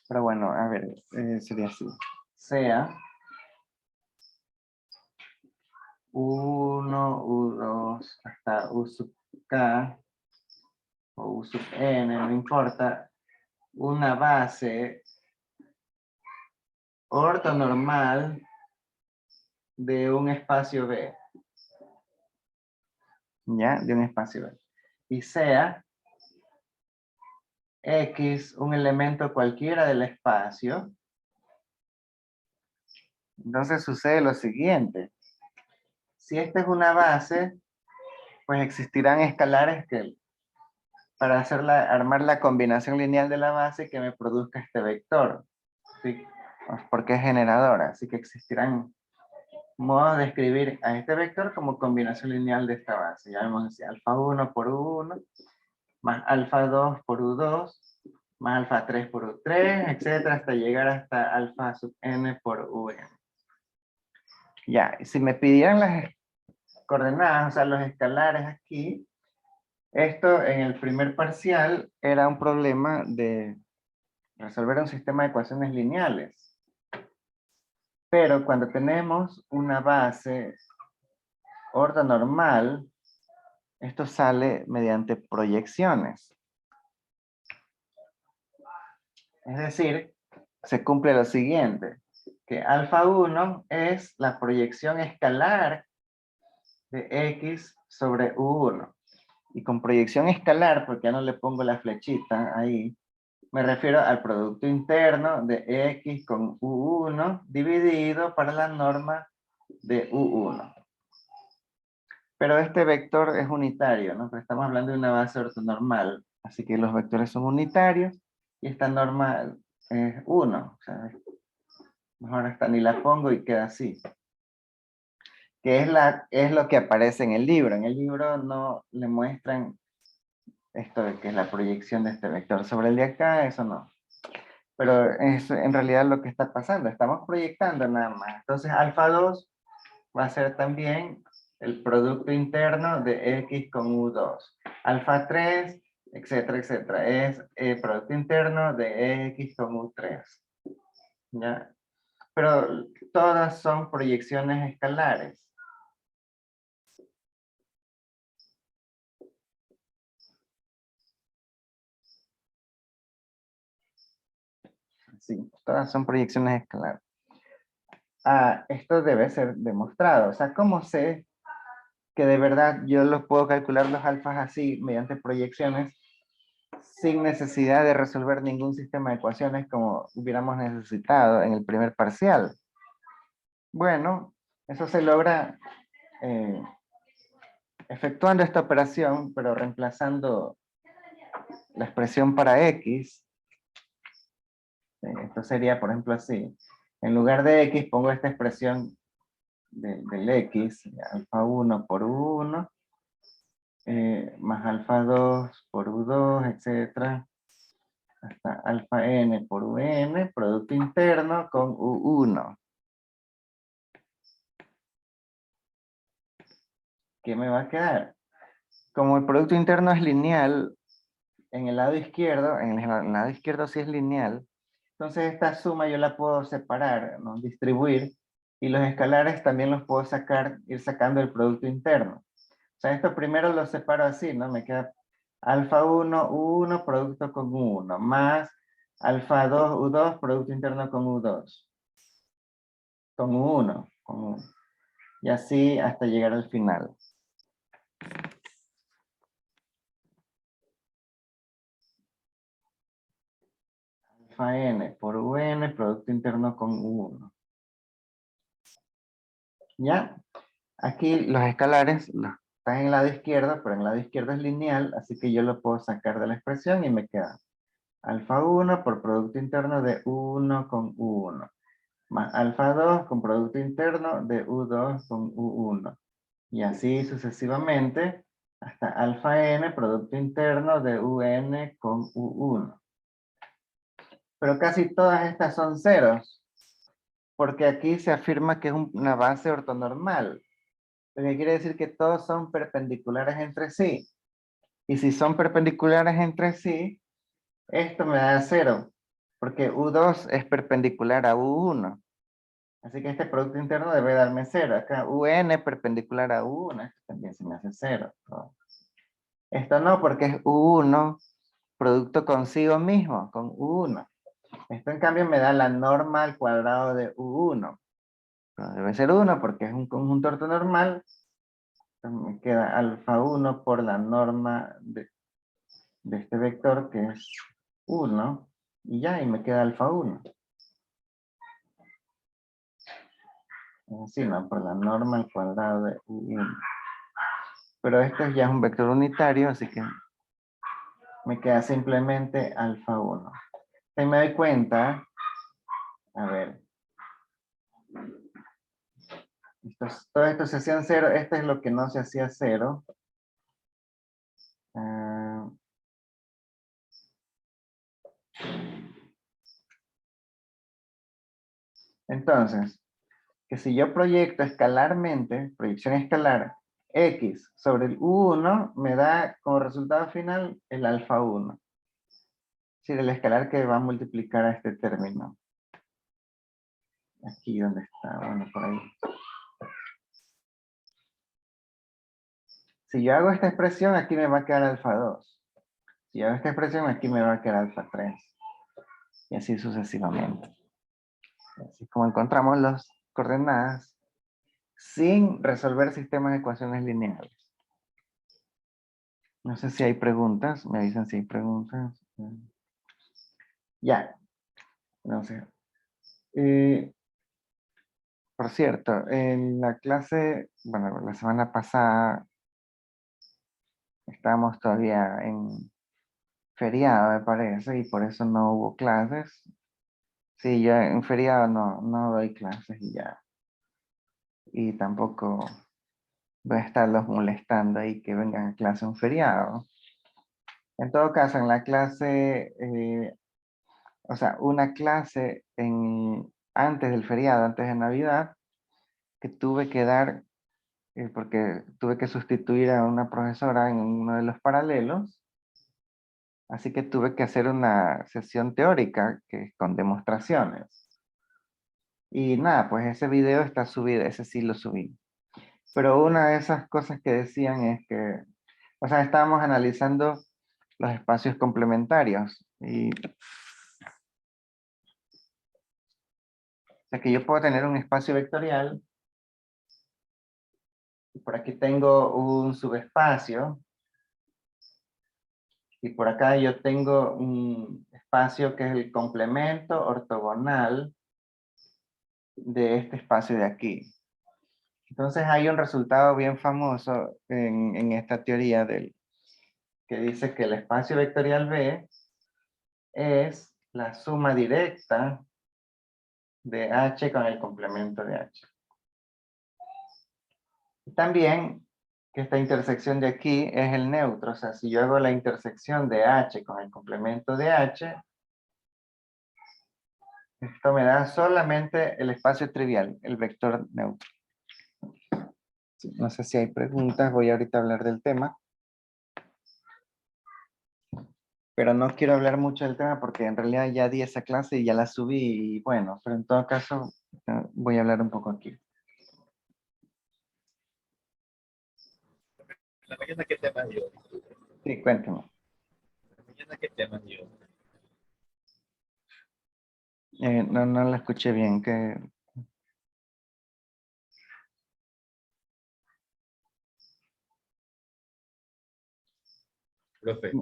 Pero bueno, a ver, sería así. Sea U1, U2, hasta U sub K o U sub N, no importa, una base ortonormal de un espacio B. ¿Ya? De un espacio B. Y sea X un elemento cualquiera del espacio. Entonces sucede lo siguiente. Si esta es una base, pues existirán escalares que para armar la combinación lineal de la base que me produzca este vector. ¿Sí? Porque es generadora, así que existirán modos de escribir a este vector como combinación lineal de esta base. Ya vemos así, alfa 1 por U1, más alfa 2 por U2, más alfa 3 por U3, etcétera, hasta llegar hasta alfa sub n por Un. Ya, si me pidieran las coordenadas, o sea, los escalares aquí, esto en el primer parcial era un problema de resolver un sistema de ecuaciones lineales. Pero cuando tenemos una base ortonormal, esto sale mediante proyecciones. Es decir, se cumple lo siguiente, que alfa 1 es la proyección escalar de X sobre U1. Y con proyección escalar, porque ya no le pongo la flechita ahí, me refiero al producto interno de X con U1 dividido para la norma de U1. Pero este vector es unitario, ¿no? Pero estamos hablando de una base ortonormal, así que los vectores son unitarios y esta norma es 1. O sea, mejor hasta ni la pongo y queda así. Que es lo que aparece en el libro. En el libro no le muestran esto de que es la proyección de este vector sobre el de acá, eso no. Pero es en realidad lo que está pasando, estamos proyectando nada más. Entonces alfa 2 va a ser también el producto interno de X con U2. Alfa 3, etcétera, etcétera, es el producto interno de X con U3. ¿Ya? Pero todas son proyecciones escalares. Sí, todas son proyecciones escalares. Esto debe ser demostrado. O sea, ¿cómo sé que de verdad yo los puedo calcular los alfas así mediante proyecciones sin necesidad de resolver ningún sistema de ecuaciones como hubiéramos necesitado en el primer parcial? Bueno, eso se logra efectuando esta operación, pero reemplazando la expresión para X. Esto sería, por ejemplo, así. En lugar de X pongo esta expresión del X, alfa 1 por U1, más alfa 2 por U2, etcétera, hasta alfa n por Un, producto interno con U1. ¿Qué me va a quedar? Como el producto interno es lineal, en el lado izquierdo, en el lado izquierdo sí es lineal, entonces esta suma yo la puedo separar, ¿no? Distribuir, y los escalares también los puedo sacar, ir sacando el producto interno. O sea, esto primero lo separo así, ¿no? Me queda alfa 1, U1, producto con U1, más alfa 2, U2, producto interno con U2. Con U1, con U1. Y así hasta llegar al final. Alfa alfa n por un, producto interno con u1. ¿Ya? Aquí los escalares están en el lado izquierdo, pero en el lado izquierdo es lineal, así que yo lo puedo sacar de la expresión y me queda alfa 1 por producto interno de u1 con u1, más alfa 2 con producto interno de u2 con u1. Y así sucesivamente hasta alfa n, producto interno de un con u1. Pero casi todas estas son ceros, porque aquí se afirma que es una base ortonormal. Lo que quiere decir que todos son perpendiculares entre sí. Y si son perpendiculares entre sí, esto me da 0, porque U2 es perpendicular a U1. Así que este producto interno debe darme 0. Acá UN es perpendicular a U1, esto también se me hace 0. Esto no, porque es U1 producto consigo mismo, con U1. Esto en cambio me da la norma al cuadrado de U1. Pero debe ser 1 porque es un conjunto ortonormal. Entonces me queda alfa 1 por la norma de este vector que es 1. Y ya, y me queda alfa 1. Así, ¿no? Por la norma al cuadrado de U1. Pero esto ya es un vector unitario, así que me queda simplemente alfa 1. Si me doy cuenta, a ver, todo esto se hacía en 0, este es lo que no se hacía 0. Entonces, que si yo proyecto escalarmente, proyección escalar, x sobre el u1 me da como resultado final el alfa 1. Es decir, el escalar que va a multiplicar a este término. Aquí donde está, bueno, por ahí. Si yo hago esta expresión, aquí me va a quedar alfa 2. Si yo hago esta expresión, aquí me va a quedar alfa 3. Y así sucesivamente. Así como encontramos las coordenadas sin resolver sistemas de ecuaciones lineales. No sé si hay preguntas. Me avisan si hay preguntas. Ya. No sé. Por cierto, en la clase, bueno, la semana pasada estábamos todavía en feriado, me parece, y por eso no hubo clases. Sí, ya en feriado no doy clases y ya. Y tampoco voy a estarlos molestando ahí que vengan a clase un feriado. En todo caso, en la clase, o sea, una clase antes del feriado, antes de Navidad, que tuve que dar, porque tuve que sustituir a una profesora en uno de los paralelos, así que tuve que hacer una sesión teórica con demostraciones. Y nada, pues ese video está subido, ese sí lo subí. Pero una de esas cosas que decían es que, o sea, estábamos analizando los espacios complementarios. Y, o sea, que yo puedo tener un espacio vectorial. Y por aquí tengo un subespacio. Y por acá yo tengo un espacio que es el complemento ortogonal de este espacio de aquí. Entonces hay un resultado bien famoso en esta teoría que dice que el espacio vectorial B es la suma directa de H con el complemento de H. Y también que esta intersección de aquí es el neutro, o sea, si yo hago la intersección de H con el complemento de H, esto me da solamente el espacio trivial, el vector neutro. No sé si hay preguntas, voy ahorita a hablar del tema. Pero no quiero hablar mucho del tema porque en realidad ya di esa clase y ya la subí y bueno, pero en todo caso voy a hablar un poco aquí. ¿La mañana qué temas dio? Sí, cuéntame. ¿La mañana qué temas dio? No la escuché bien. Que... Profe,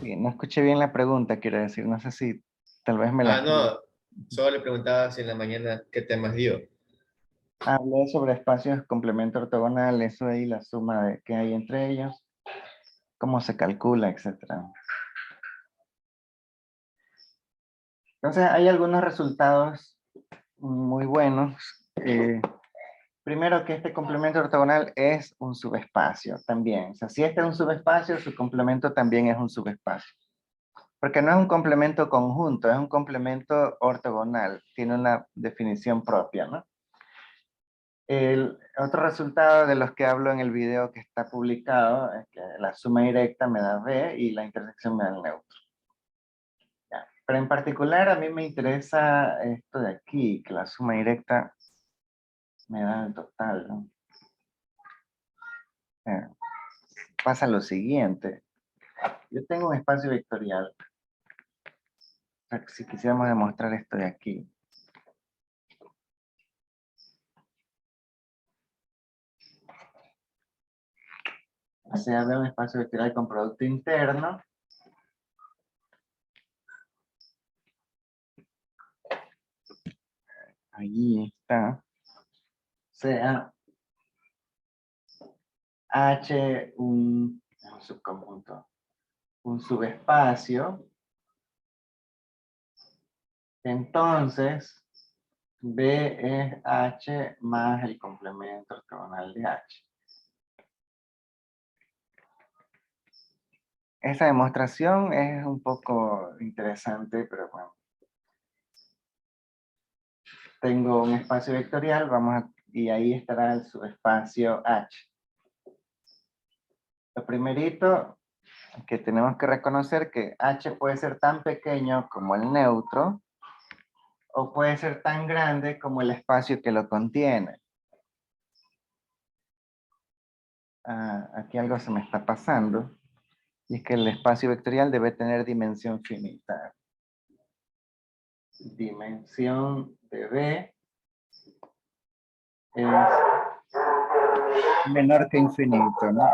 Sí, no escuché bien la pregunta, quiero decir. No sé si Tal vez me Ah, las... no, solo le preguntaba si en la mañana qué temas dio. Hablé sobre espacios complemento ortogonal, eso ahí, la suma de que hay entre ellos, cómo se calcula, etcétera. Entonces, hay algunos resultados muy buenos. Primero que este complemento ortogonal es un subespacio también. O sea, si este es un subespacio, su complemento también es un subespacio. Porque no es un complemento conjunto, es un complemento ortogonal. Tiene una definición propia, ¿no? El otro resultado de los que hablo en el video que está publicado es que la suma directa me da B y la intersección me da el neutro. Ya. Pero en particular a mí me interesa esto de aquí, que la suma directa me da el total, ¿no? Pasa lo siguiente. Yo tengo un espacio vectorial. O sea, si quisiéramos demostrar esto de aquí. O sea, veo un espacio vectorial con producto interno. Allí está. O sea, H, un subconjunto, un subespacio. Entonces, B es H más el complemento ortogonal de H. Esa demostración es un poco interesante, pero bueno. Tengo un espacio vectorial, y ahí estará el subespacio H. Lo primerito que tenemos que reconocer que H puede ser tan pequeño como el neutro, o puede ser tan grande como el espacio que lo contiene. Aquí algo se me está pasando, y es que el espacio vectorial debe tener dimensión finita. Dimensión de B es menor que infinito, ¿no?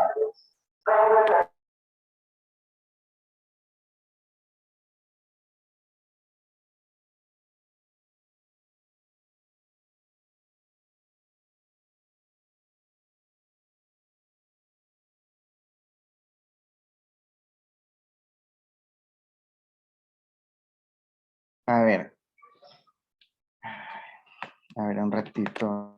A ver, un ratito.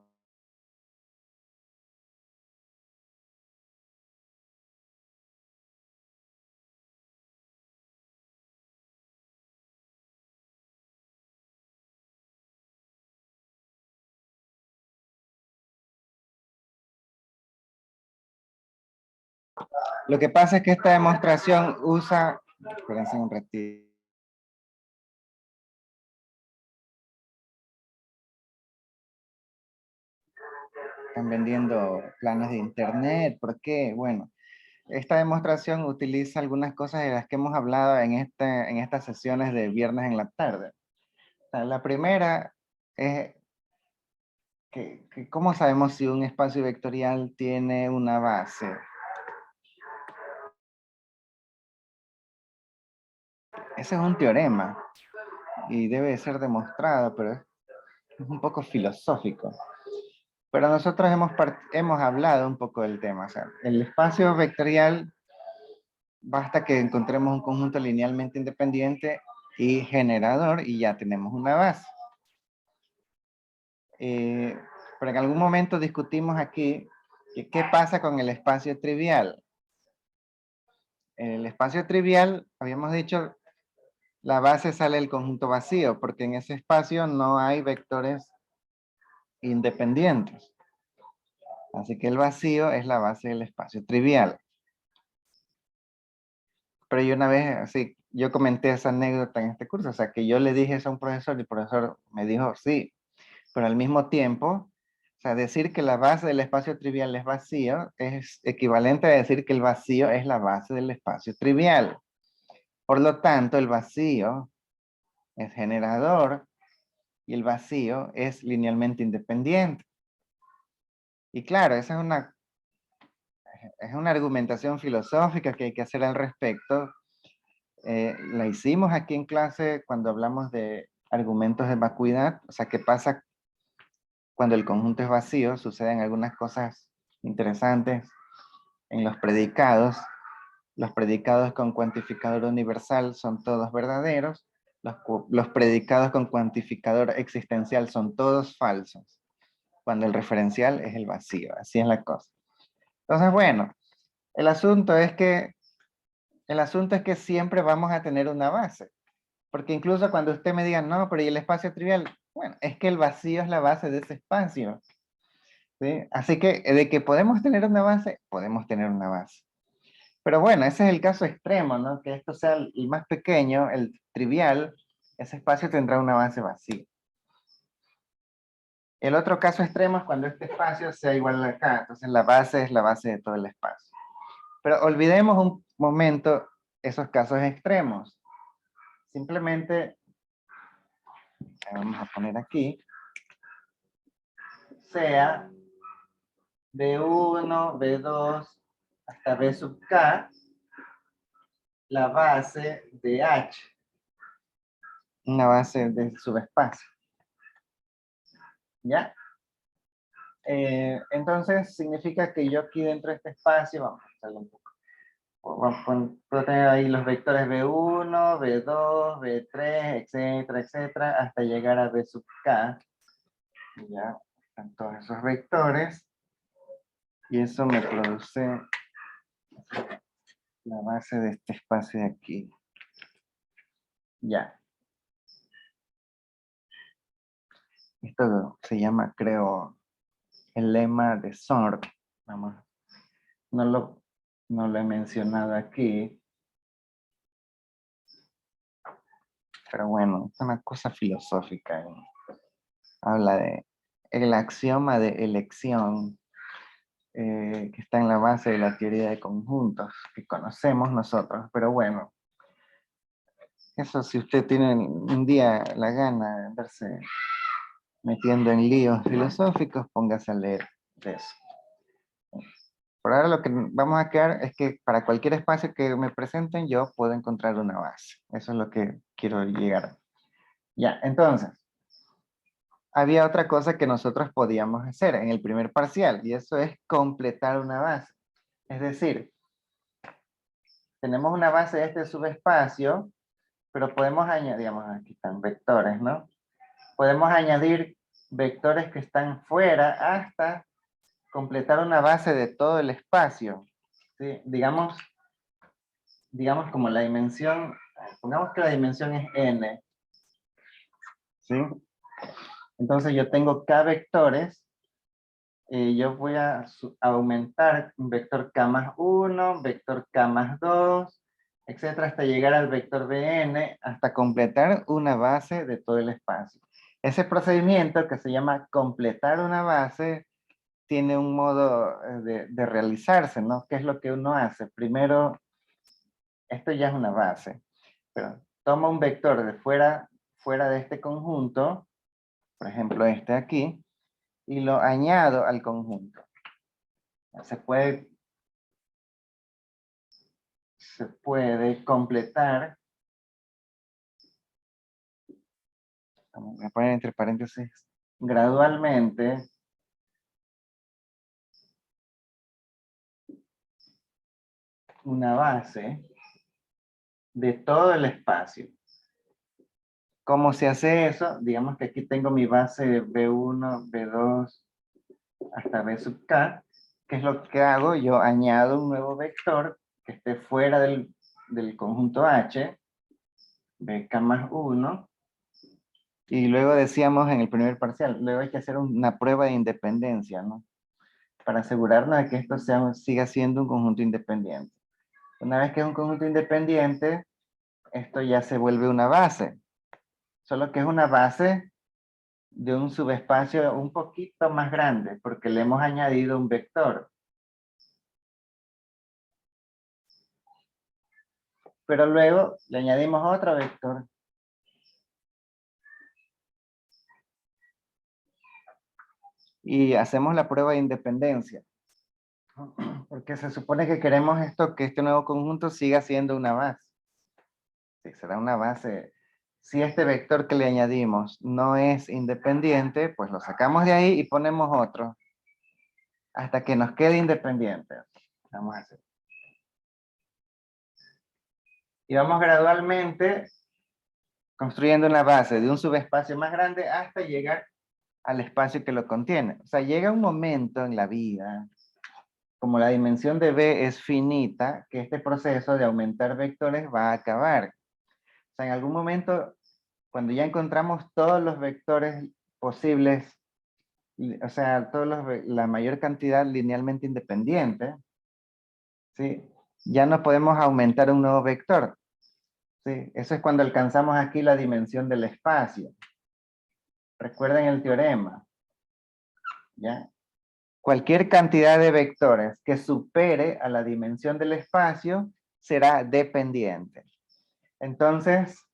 Lo que pasa es que esta demostración usa, espérense un ratito. Están vendiendo planes de internet, ¿por qué? Bueno, esta demostración utiliza algunas cosas de las que hemos hablado en estas sesiones de viernes en la tarde. O sea, la primera es que ¿cómo sabemos si un espacio vectorial tiene una base? Ese es un teorema y debe ser demostrado, pero es un poco filosófico. Pero nosotros hemos hablado un poco del tema. O sea, el espacio vectorial, basta que encontremos un conjunto linealmente independiente y generador y ya tenemos una base. Pero en algún momento discutimos aquí qué pasa con el espacio trivial. En el espacio trivial, habíamos dicho, la base sale del conjunto vacío, porque en ese espacio no hay vectores independientes. Así que el vacío es la base del espacio trivial. Pero yo una vez, así, yo comenté esa anécdota en este curso, o sea, que yo le dije eso a un profesor y el profesor me dijo, sí, pero al mismo tiempo, o sea, decir que la base del espacio trivial es vacío es equivalente a decir que el vacío es la base del espacio trivial. Por lo tanto, el vacío es generador y el vacío es linealmente independiente. Y claro, esa es una argumentación filosófica que hay que hacer al respecto. La hicimos aquí en clase cuando hablamos de argumentos de vacuidad, o sea, qué pasa cuando el conjunto es vacío. Suceden algunas cosas interesantes en los predicados. Los predicados con cuantificador universal son todos verdaderos. Los predicados con cuantificador existencial son todos falsos, cuando el referencial es el vacío. Así es la cosa. Entonces, bueno, el asunto es que siempre vamos a tener una base. Porque incluso cuando usted me diga, no, pero ¿y el espacio trivial? Bueno, es que el vacío es la base de ese espacio. ¿Sí? Así que de que podemos tener una base, podemos tener una base. Pero bueno, ese es el caso extremo, ¿no? Que esto sea el más pequeño, el trivial, ese espacio tendrá una base vacía. El otro caso extremo es cuando este espacio sea igual a acá. Entonces la base es la base de todo el espacio. Pero olvidemos un momento esos casos extremos. Simplemente, vamos a poner aquí, sea B1, B2, hasta B sub K, la base de H. Una base de subespacio. ¿Ya? Entonces significa que yo aquí dentro de este espacio, vamos a hacerlo un poco. Puedo tener ahí los vectores B1, B2, B3, etcétera, etcétera, hasta llegar a B sub K. Ya, están todos esos vectores. Y eso me produce la base de este espacio de aquí. Ya. Esto se llama, creo, el lema de Sorge. Vamos, no lo he mencionado aquí. Pero bueno, es una cosa filosófica. Habla de el axioma de elección, que está en la base de la teoría de conjuntos que conocemos nosotros. Pero bueno, eso si usted tiene un día la gana de andarse metiendo en líos filosóficos, póngase a leer de eso. Por ahora lo que vamos a quedar es que para cualquier espacio que me presenten yo puedo encontrar una base. Eso es lo que quiero llegar. Ya, entonces, había otra cosa que nosotros podíamos hacer en el primer parcial, y eso es completar una base. Es decir, tenemos una base de este subespacio, pero podemos añadir, digamos, aquí están vectores, ¿no? Podemos añadir vectores que están fuera hasta completar una base de todo el espacio. ¿Sí? Digamos como la dimensión, pongamos que la dimensión es n. ¿Sí? Entonces yo tengo k vectores. Yo voy a aumentar un vector k más 1, vector k más 2, etcétera, hasta llegar al vector bn, hasta completar una base de todo el espacio. Ese procedimiento que se llama completar una base tiene un modo de realizarse, ¿no? ¿Qué es lo que uno hace? Primero, esto ya es una base, pero toma un vector de fuera de este conjunto, por ejemplo este aquí, y lo añado al conjunto. Se puede completar, voy a poner entre paréntesis, gradualmente una base de todo el espacio. ¿Cómo se hace eso? Digamos que aquí tengo mi base B1, B2, hasta B sub K. ¿Qué es lo que hago? Yo añado un nuevo vector que esté fuera del conjunto H, BK más 1, y luego decíamos en el primer parcial, luego hay que hacer una prueba de independencia, ¿no? Para asegurarnos de que esto siga siendo un conjunto independiente. Una vez que es un conjunto independiente, esto ya se vuelve una base, solo que es una base de un subespacio un poquito más grande, porque le hemos añadido un vector. Pero luego le añadimos otro vector. Y hacemos la prueba de independencia. Porque se supone que queremos que este nuevo conjunto siga siendo una base. Sí, será una base. Si este vector que le añadimos no es independiente, pues lo sacamos de ahí y ponemos otro hasta que nos quede independiente. Vamos a hacer. Y vamos gradualmente construyendo una base de un subespacio más grande hasta llegar al espacio que lo contiene. O sea, llega un momento en la vida, como la dimensión de B es finita, que este proceso de aumentar vectores va a acabar. O sea, en algún momento, cuando ya encontramos todos los vectores posibles, o sea, la mayor cantidad linealmente independiente, ¿sí? Ya no podemos aumentar un nuevo vector. ¿Sí? Eso es cuando alcanzamos aquí la dimensión del espacio. Recuerden el teorema. ¿Ya? Cualquier cantidad de vectores que supere a la dimensión del espacio será dependiente. Entonces,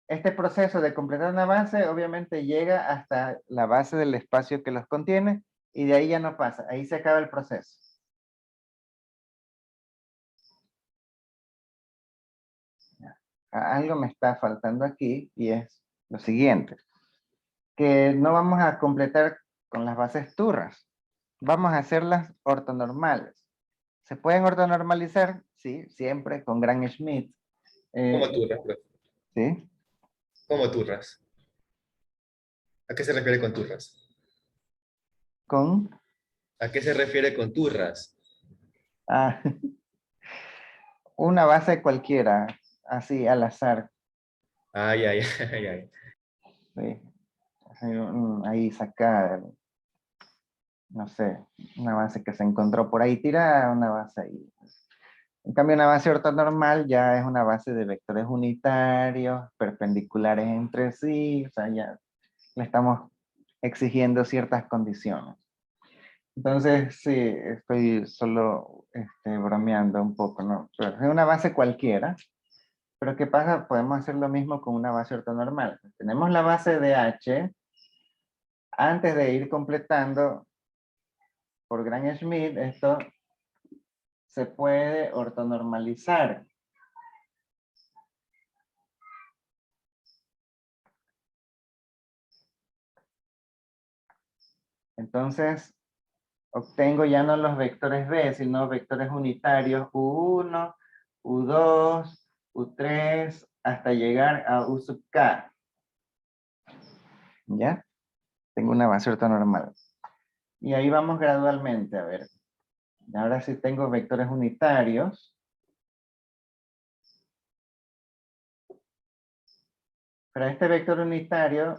este proceso de completar una base obviamente llega hasta la base del espacio que los contiene y de ahí ya no pasa, ahí se acaba el proceso. Algo me está faltando aquí y es lo siguiente, que no vamos a completar con las bases turras, vamos a hacerlas ortonormales. ¿Se pueden ortonormalizar? Sí, siempre con Gran Schmidt. ¿Cómo turras, profe? ¿Sí? ¿Cómo turras? ¿A qué se refiere con turras? Con ¿A qué se refiere con turras? ah, una base cualquiera, así al azar. Ay, ay, ay, ay. ¿Sí? Así, ahí sacada, no sé, una base que se encontró por ahí tirada, una base ahí. En cambio, una base ortonormal ya es una base de vectores unitarios, perpendiculares entre sí, o sea, ya le estamos exigiendo ciertas condiciones. Entonces, sí, estoy solo bromeando un poco, ¿no? Pero es una base cualquiera, pero ¿qué pasa? Podemos hacer lo mismo con una base ortonormal. Tenemos la base de H, antes de ir completando por Gram-Schmidt, esto se puede ortonormalizar. Entonces, obtengo ya no los vectores B, sino vectores unitarios U1, U2, U3, hasta llegar a U sub K. ¿Ya? Tengo una base ortonormal. Y ahí vamos gradualmente, a ver. Ahora sí tengo vectores unitarios. Para este vector unitario,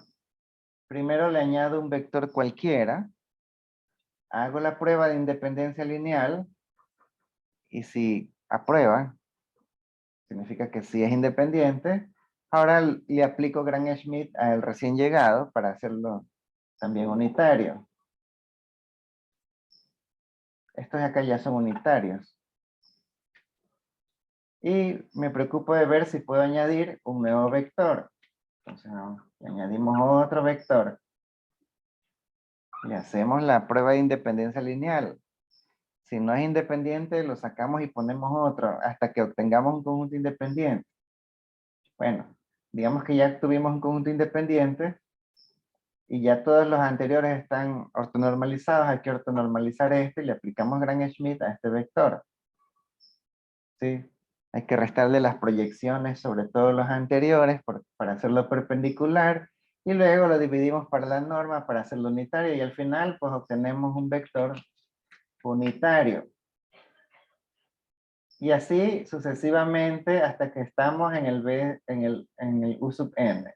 primero le añado un vector cualquiera, hago la prueba de independencia lineal, y si aprueba, significa que sí es independiente. Ahora le aplico Gram-Schmidt al recién llegado para hacerlo también unitario. Estos de acá ya son unitarios. Y me preocupo de ver si puedo añadir un nuevo vector. Entonces, añadimos otro vector. Y hacemos la prueba de independencia lineal. Si no es independiente, lo sacamos y ponemos otro hasta que obtengamos un conjunto independiente. Bueno, digamos que ya tuvimos un conjunto independiente y ya todos los anteriores están ortonormalizados. Hay que ortonormalizar este y le aplicamos Gram-Schmidt a este vector. ¿Sí? Hay que restarle las proyecciones sobre todos los anteriores para hacerlo perpendicular y luego lo dividimos para la norma para hacerlo unitario y al final pues obtenemos un vector unitario. Y así sucesivamente hasta que estamos en el B, en el U sub n.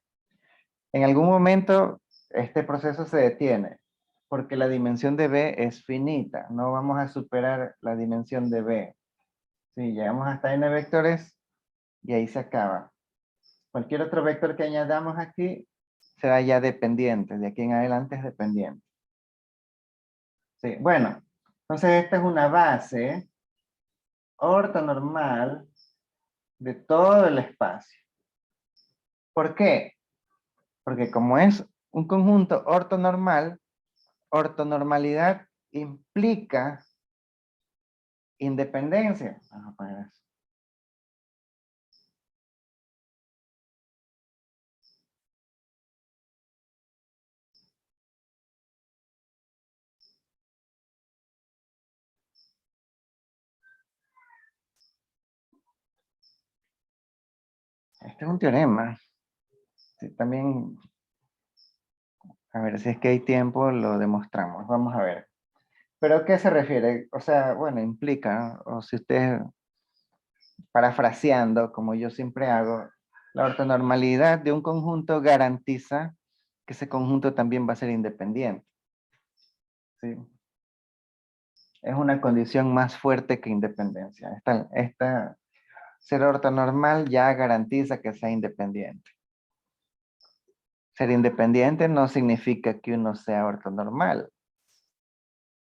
En algún momento este proceso se detiene porque la dimensión de B es finita. No vamos a superar la dimensión de B. Si llegamos hasta n vectores y ahí se acaba. Cualquier otro vector que añadamos aquí será ya dependiente. De aquí en adelante es dependiente. Sí, bueno, entonces esta es una base ortonormal de todo el espacio. ¿Por qué? Porque como es un conjunto ortonormal, ortonormalidad implica independencia. Vamos a poner eso. Este es un teorema. Sí, también, a ver, si es que hay tiempo, lo demostramos. Vamos a ver. ¿Pero a qué se refiere? O sea, bueno, implica, o si usted, parafraseando, como yo siempre hago, la ortonormalidad de un conjunto garantiza que ese conjunto también va a ser independiente. ¿Sí? Es una condición más fuerte que independencia. Ser ortonormal ya garantiza que sea independiente. Ser independiente no significa que uno sea ortonormal,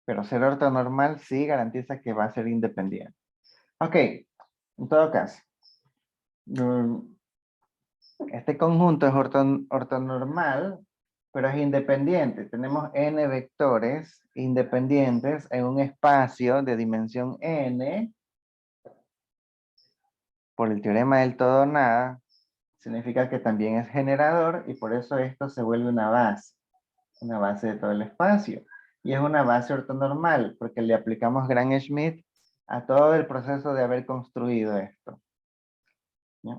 pero ser ortonormal sí garantiza que va a ser independiente. Ok, en todo caso, este conjunto es ortonormal, pero es independiente. Tenemos n vectores independientes en un espacio de dimensión n. Por el teorema del todo o nada, significa que también es generador y por eso esto se vuelve una base de todo el espacio. Y es una base ortonormal, porque le aplicamos Gram-Schmidt a todo el proceso de haber construido esto. ¿Ya?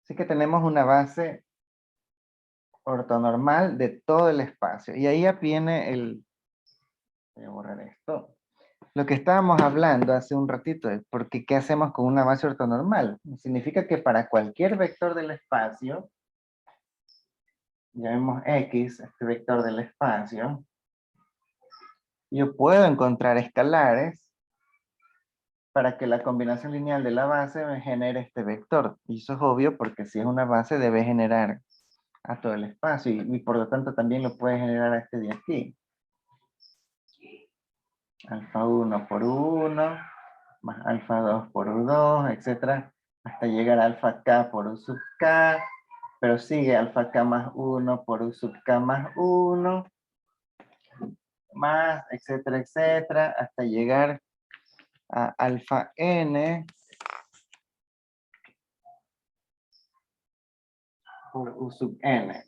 Así que tenemos una base ortonormal de todo el espacio. Y ahí ya viene voy a borrar esto. Lo que estábamos hablando hace un ratito, porque ¿qué hacemos con una base ortonormal? Significa que para cualquier vector del espacio, llamemos X, este vector del espacio, yo puedo encontrar escalares para que la combinación lineal de la base me genere este vector. Y eso es obvio porque si es una base debe generar a todo el espacio y por lo tanto también lo puede generar a este de aquí. Alfa 1 por 1, más alfa 2 por 2, etcétera, hasta llegar a alfa k por u sub k, pero sigue alfa k más 1 por u sub k más 1, más, etcétera, etcétera, hasta llegar a alfa n por u sub n.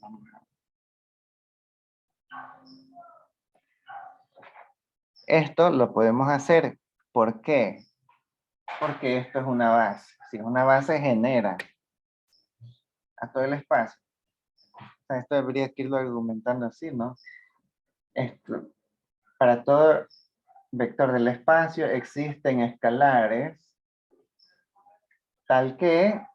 Esto lo podemos hacer. ¿Por qué? Porque esto es una base. Si es una base, genera a todo el espacio. O sea, esto habría que irlo argumentando así, ¿no? Esto, para todo vector del espacio existen escalares tal que...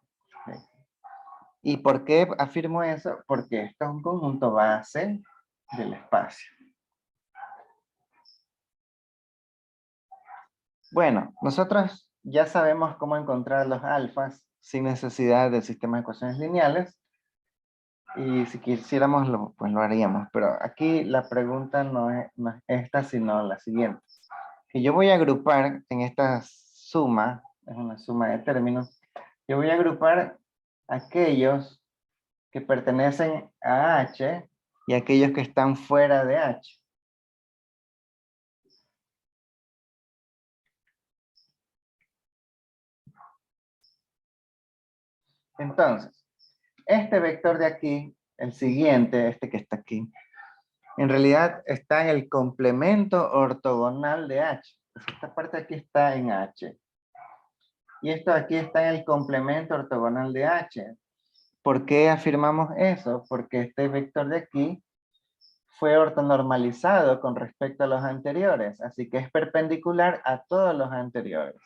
¿Y por qué afirmo eso? Porque esto es un conjunto base del espacio. Bueno, nosotros ya sabemos cómo encontrar los alfas sin necesidad del sistema de ecuaciones lineales. Y si quisiéramos, pues lo haríamos. Pero aquí la pregunta no es esta, sino la siguiente. Que yo voy a agrupar en esta suma, es una suma de términos, yo voy a agrupar aquellos que pertenecen a H y aquellos que están fuera de H. Entonces, este vector de aquí, el siguiente, este que está aquí, en realidad está en el complemento ortogonal de H. Pues esta parte aquí está en H. Y esto aquí está en el complemento ortogonal de H. ¿Por qué afirmamos eso? Porque este vector de aquí fue ortonormalizado con respecto a los anteriores, así que es perpendicular a todos los anteriores.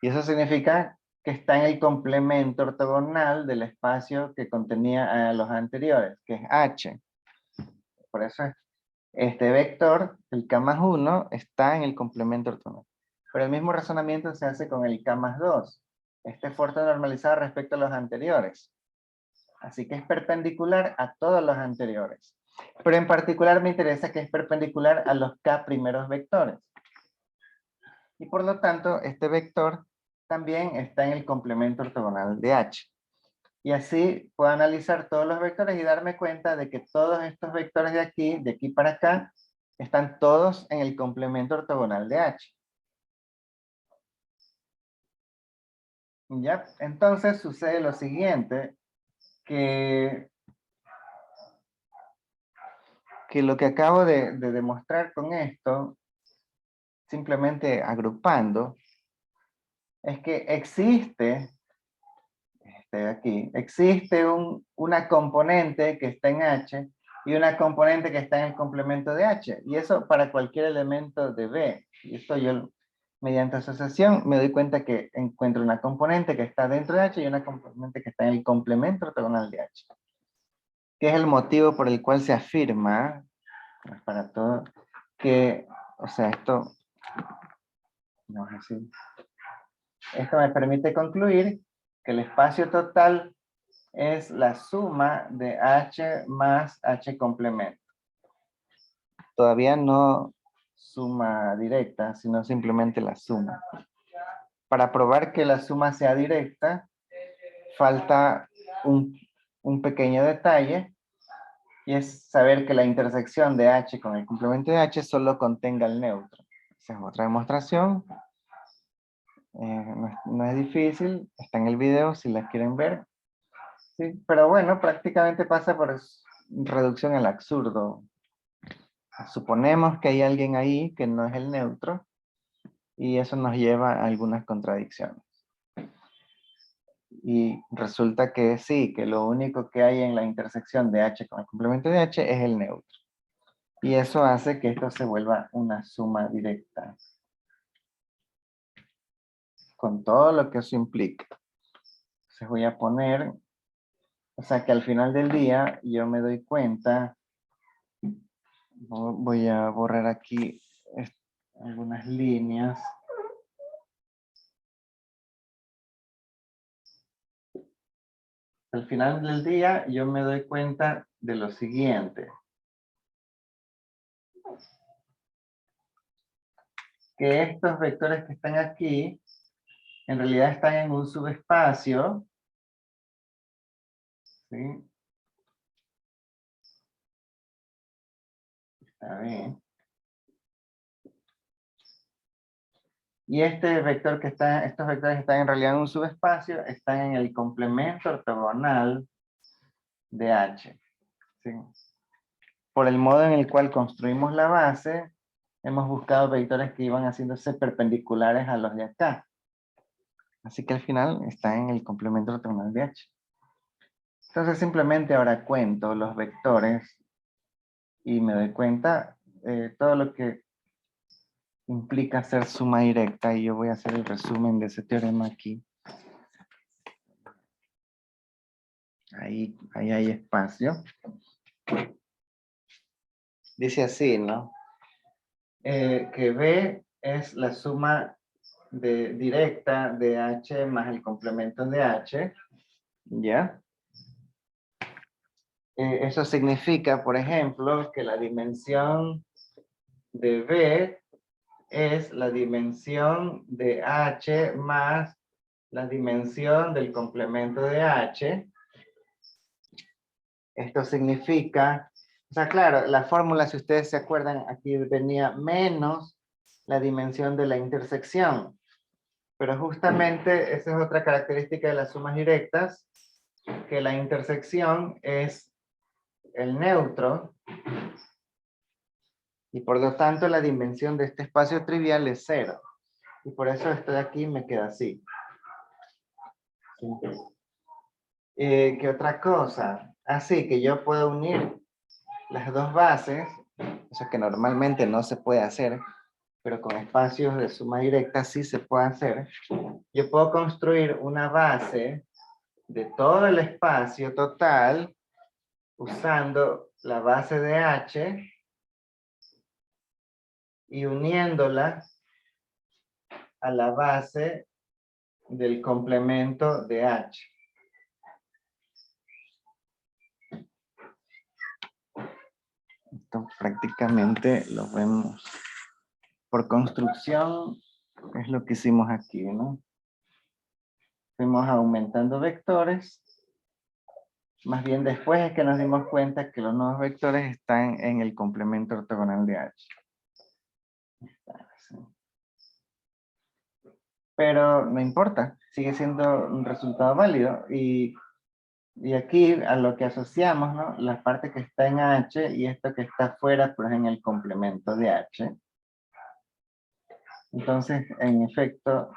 Y eso significa que está en el complemento ortogonal del espacio que contenía a los anteriores, que es H. Por eso este vector, el K más 1, está en el complemento ortogonal. Pero el mismo razonamiento se hace con el K más 2. Este fue ortonormalizado respecto a los anteriores. Así que es perpendicular a todos los anteriores. Pero en particular me interesa que es perpendicular a los K primeros vectores. Y por lo tanto, este vector también está en el complemento ortogonal de H. Y así puedo analizar todos los vectores y darme cuenta de que todos estos vectores de aquí para acá, están todos en el complemento ortogonal de H. ¿Ya? Entonces sucede lo siguiente, que lo que acabo de demostrar con esto, simplemente agrupando, es que existe esté aquí, existe una componente que está en H y una componente que está en el complemento de H. Y eso para cualquier elemento de B. Y esto yo, mediante asociación, me doy cuenta que encuentro una componente que está dentro de H y una componente que está en el complemento ortogonal de H. Que es el motivo por el cual se afirma, para todo, que, o sea, esto, no es así. Esto me permite concluir que el espacio total es la suma de H más H complemento. Todavía no suma directa, sino simplemente la suma. Para probar que la suma sea directa, falta un pequeño detalle, y es saber que la intersección de H con el complemento de H solo contenga el neutro. Esa es otra demostración. No es difícil, está en el video si la quieren ver. Sí, pero bueno, prácticamente pasa por reducción al absurdo. Suponemos que hay alguien ahí que no es el neutro y eso nos lleva a algunas contradicciones. Y resulta que sí, que lo único que hay en la intersección de H con el complemento de H es el neutro. Y eso hace que esto se vuelva una suma directa. Con todo lo que eso implica. Entonces voy a poner, o sea que al final del día yo me doy cuenta, voy a borrar aquí algunas líneas. Al final del día yo me doy cuenta de lo siguiente. Que estos vectores que están aquí, en realidad están en un subespacio. ¿Sí? Está bien. Y este vector que está, estos vectores que están en realidad en un subespacio, están en el complemento ortogonal de H. ¿Sí? Por el modo en el cual construimos la base, hemos buscado vectores que iban haciéndose perpendiculares a los de acá. Así que al final está en el complemento ortogonal de H. Entonces simplemente ahora cuento los vectores y me doy cuenta todo lo que implica hacer suma directa, y yo voy a hacer el resumen de ese teorema aquí. Ahí hay espacio. Dice así, ¿no? Que B es la suma directa de H más el complemento de H, ¿ya? Eso significa, por ejemplo, que la dimensión de B es la dimensión de H más la dimensión del complemento de H. Esto significa, o sea, claro, la fórmula, si ustedes se acuerdan, aquí venía menos la dimensión de la intersección. Pero justamente esa es otra característica de las sumas directas, que la intersección es el neutro, y por lo tanto la dimensión de este espacio trivial es 0. Y por eso esto de aquí me queda así. ¿Sí? ¿Qué otra cosa? Así que yo puedo unir las dos bases, o sea que normalmente no se puede hacer, pero con espacios de suma directa sí se puede hacer. Yo puedo construir una base de todo el espacio total usando la base de H y uniéndola a la base del complemento de H. Esto prácticamente lo vemos por construcción, es lo que hicimos aquí, ¿no? Fuimos aumentando vectores. Más bien después es que nos dimos cuenta que los nuevos vectores están en el complemento ortogonal de H. Pero no importa, sigue siendo un resultado válido. Y aquí a lo que asociamos, ¿no? La parte que está en H y esto que está afuera, pues en el complemento de H. Entonces, en efecto,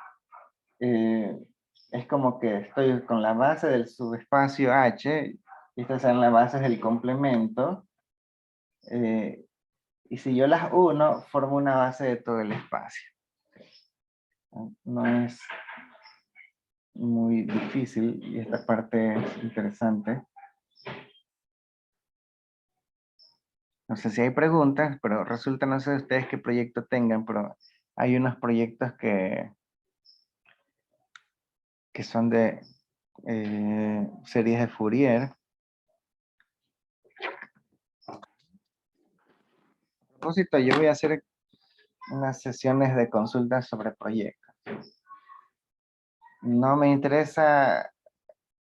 es como que estoy con la base del subespacio H, y estas son las bases del complemento, y si yo las uno, formo una base de todo el espacio. No es muy difícil, y esta parte es interesante. No sé si hay preguntas, pero resulta, no sé ustedes qué proyecto tengan, pero hay unos proyectos que son de series de Fourier. A propósito, yo voy a hacer unas sesiones de consultas sobre proyectos. No me interesa,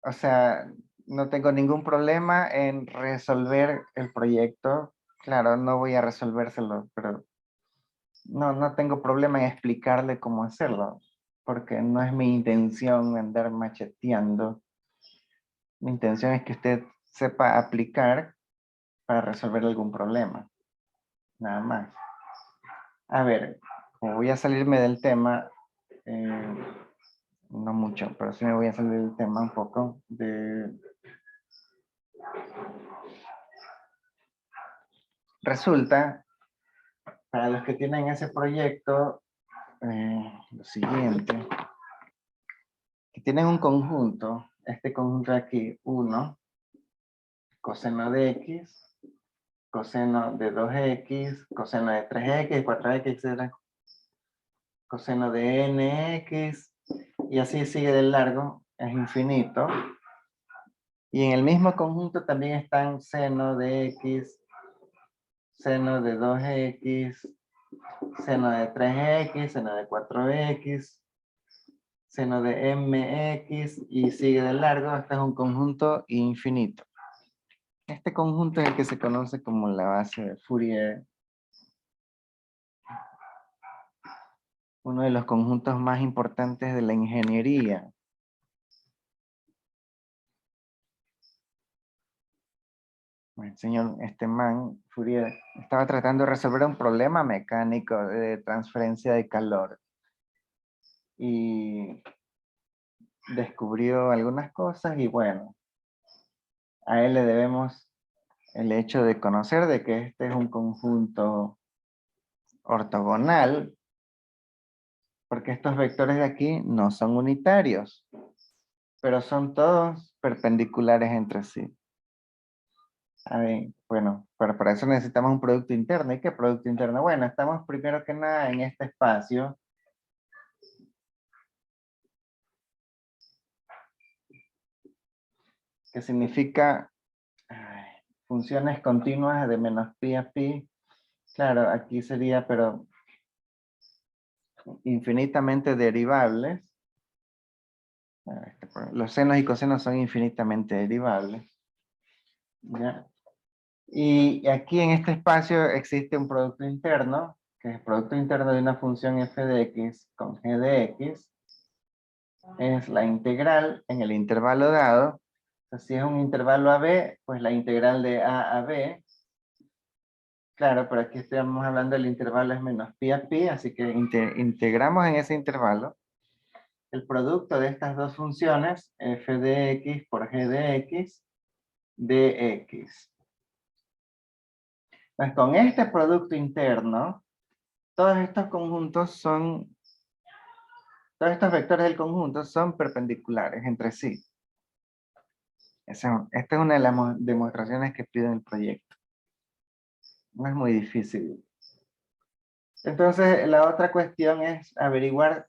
o sea, no tengo ningún problema en resolver el proyecto. Claro, no voy a resolvérselo, pero no tengo problema en explicarle cómo hacerlo, porque no es mi intención andar macheteando. Mi intención es que usted sepa aplicar para resolver algún problema, nada más. A ver, como voy a salirme del tema, no mucho, pero sí me voy a salir del tema un poco. Resulta, para los que tienen ese proyecto, lo siguiente, que tienen un conjunto, este conjunto de aquí, 1, coseno de x, coseno de 2x, coseno de 3x, 4x, etc. Coseno de nx, y así sigue de largo, es infinito. Y en el mismo conjunto también están seno de x, seno de 2x, seno de 3x, seno de 4x, seno de mx, y sigue de largo. Este es un conjunto infinito. Este conjunto es el que se conoce como la base de Fourier. Uno de los conjuntos más importantes de la ingeniería. El señor Fourier estaba tratando de resolver un problema mecánico de transferencia de calor. Y descubrió algunas cosas, y bueno, a él le debemos el hecho de conocer de que este es un conjunto ortogonal, porque estos vectores de aquí no son unitarios, pero son todos perpendiculares entre sí. A ver, bueno, pero para eso necesitamos un producto interno. ¿Y qué producto interno? Bueno, estamos primero que nada en este espacio. Que significa funciones continuas de menos pi a pi. Claro, aquí sería, pero infinitamente derivables. Los senos y cosenos son infinitamente derivables. ¿Ya? Y aquí en este espacio existe un producto interno, que es el producto interno de una función f de x con g de x. Es la integral en el intervalo dado. O sea, si es un intervalo AB, pues la integral de A a B. Claro, pero aquí estamos hablando del intervalo es menos pi a pi, así que integramos en ese intervalo el producto de estas dos funciones, f de x por g de x, dx. Pues con este producto interno, todos estos conjuntos son, todos estos vectores del conjunto son perpendiculares entre sí. Esta es una de las demostraciones que pide el proyecto. No es muy difícil. Entonces, la otra cuestión es averiguar,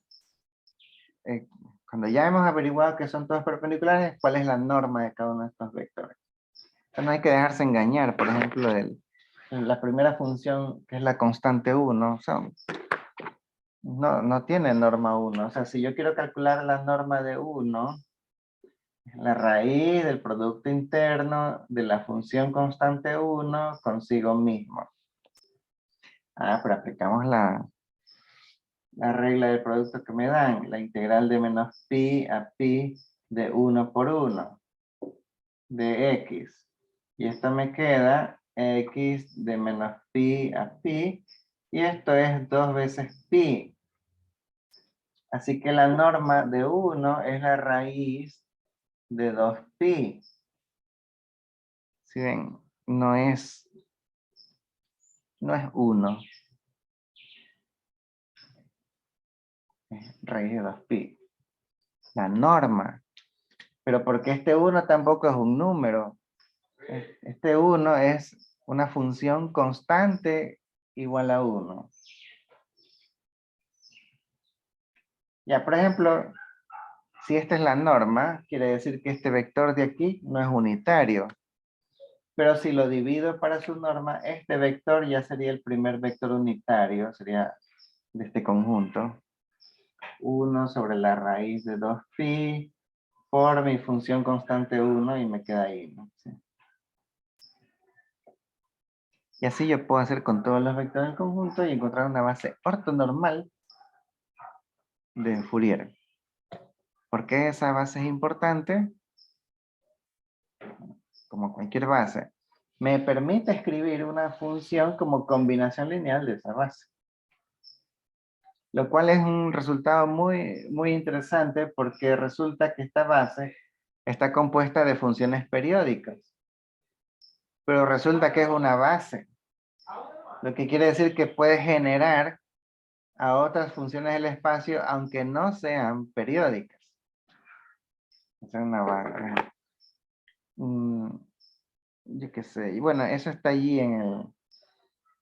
cuando ya hemos averiguado que son todos perpendiculares, cuál es la norma de cada uno de estos vectores. Entonces, no hay que dejarse engañar. Por ejemplo, la primera función, que es la constante 1, o sea, no tiene norma 1. O sea, si yo quiero calcular la norma de 1, la raíz del producto interno de la función constante 1 consigo mismo. Pero aplicamos la regla del producto que me dan, la integral de menos pi a pi de 1 por 1 de x. Y esto me queda x de menos pi a pi, y esto es 2 veces pi. Así que la norma de 1 es la raíz de 2pi. ¿Sí ven? No es 1. Es raíz de 2pi. La norma. Pero porque este 1 tampoco es un número. Este 1 es una función constante igual a 1. Ya, por ejemplo, si esta es la norma, quiere decir que este vector de aquí no es unitario. Pero si lo divido para su norma, este vector ya sería el primer vector unitario, sería de este conjunto. 1 sobre la raíz de 2pi por mi función constante 1 y me queda ahí, ¿no? Sí. Y así yo puedo hacer con todos los vectores del conjunto y encontrar una base ortonormal de Fourier. ¿Por qué esa base es importante? Como cualquier base. Me permite escribir una función como combinación lineal de esa base. Lo cual es un resultado muy interesante porque resulta que esta base está compuesta de funciones periódicas. Pero resulta que es una base. Lo que quiere decir que puede generar a otras funciones del espacio aunque no sean periódicas. Es una base. Yo qué sé. Y bueno, eso está allí en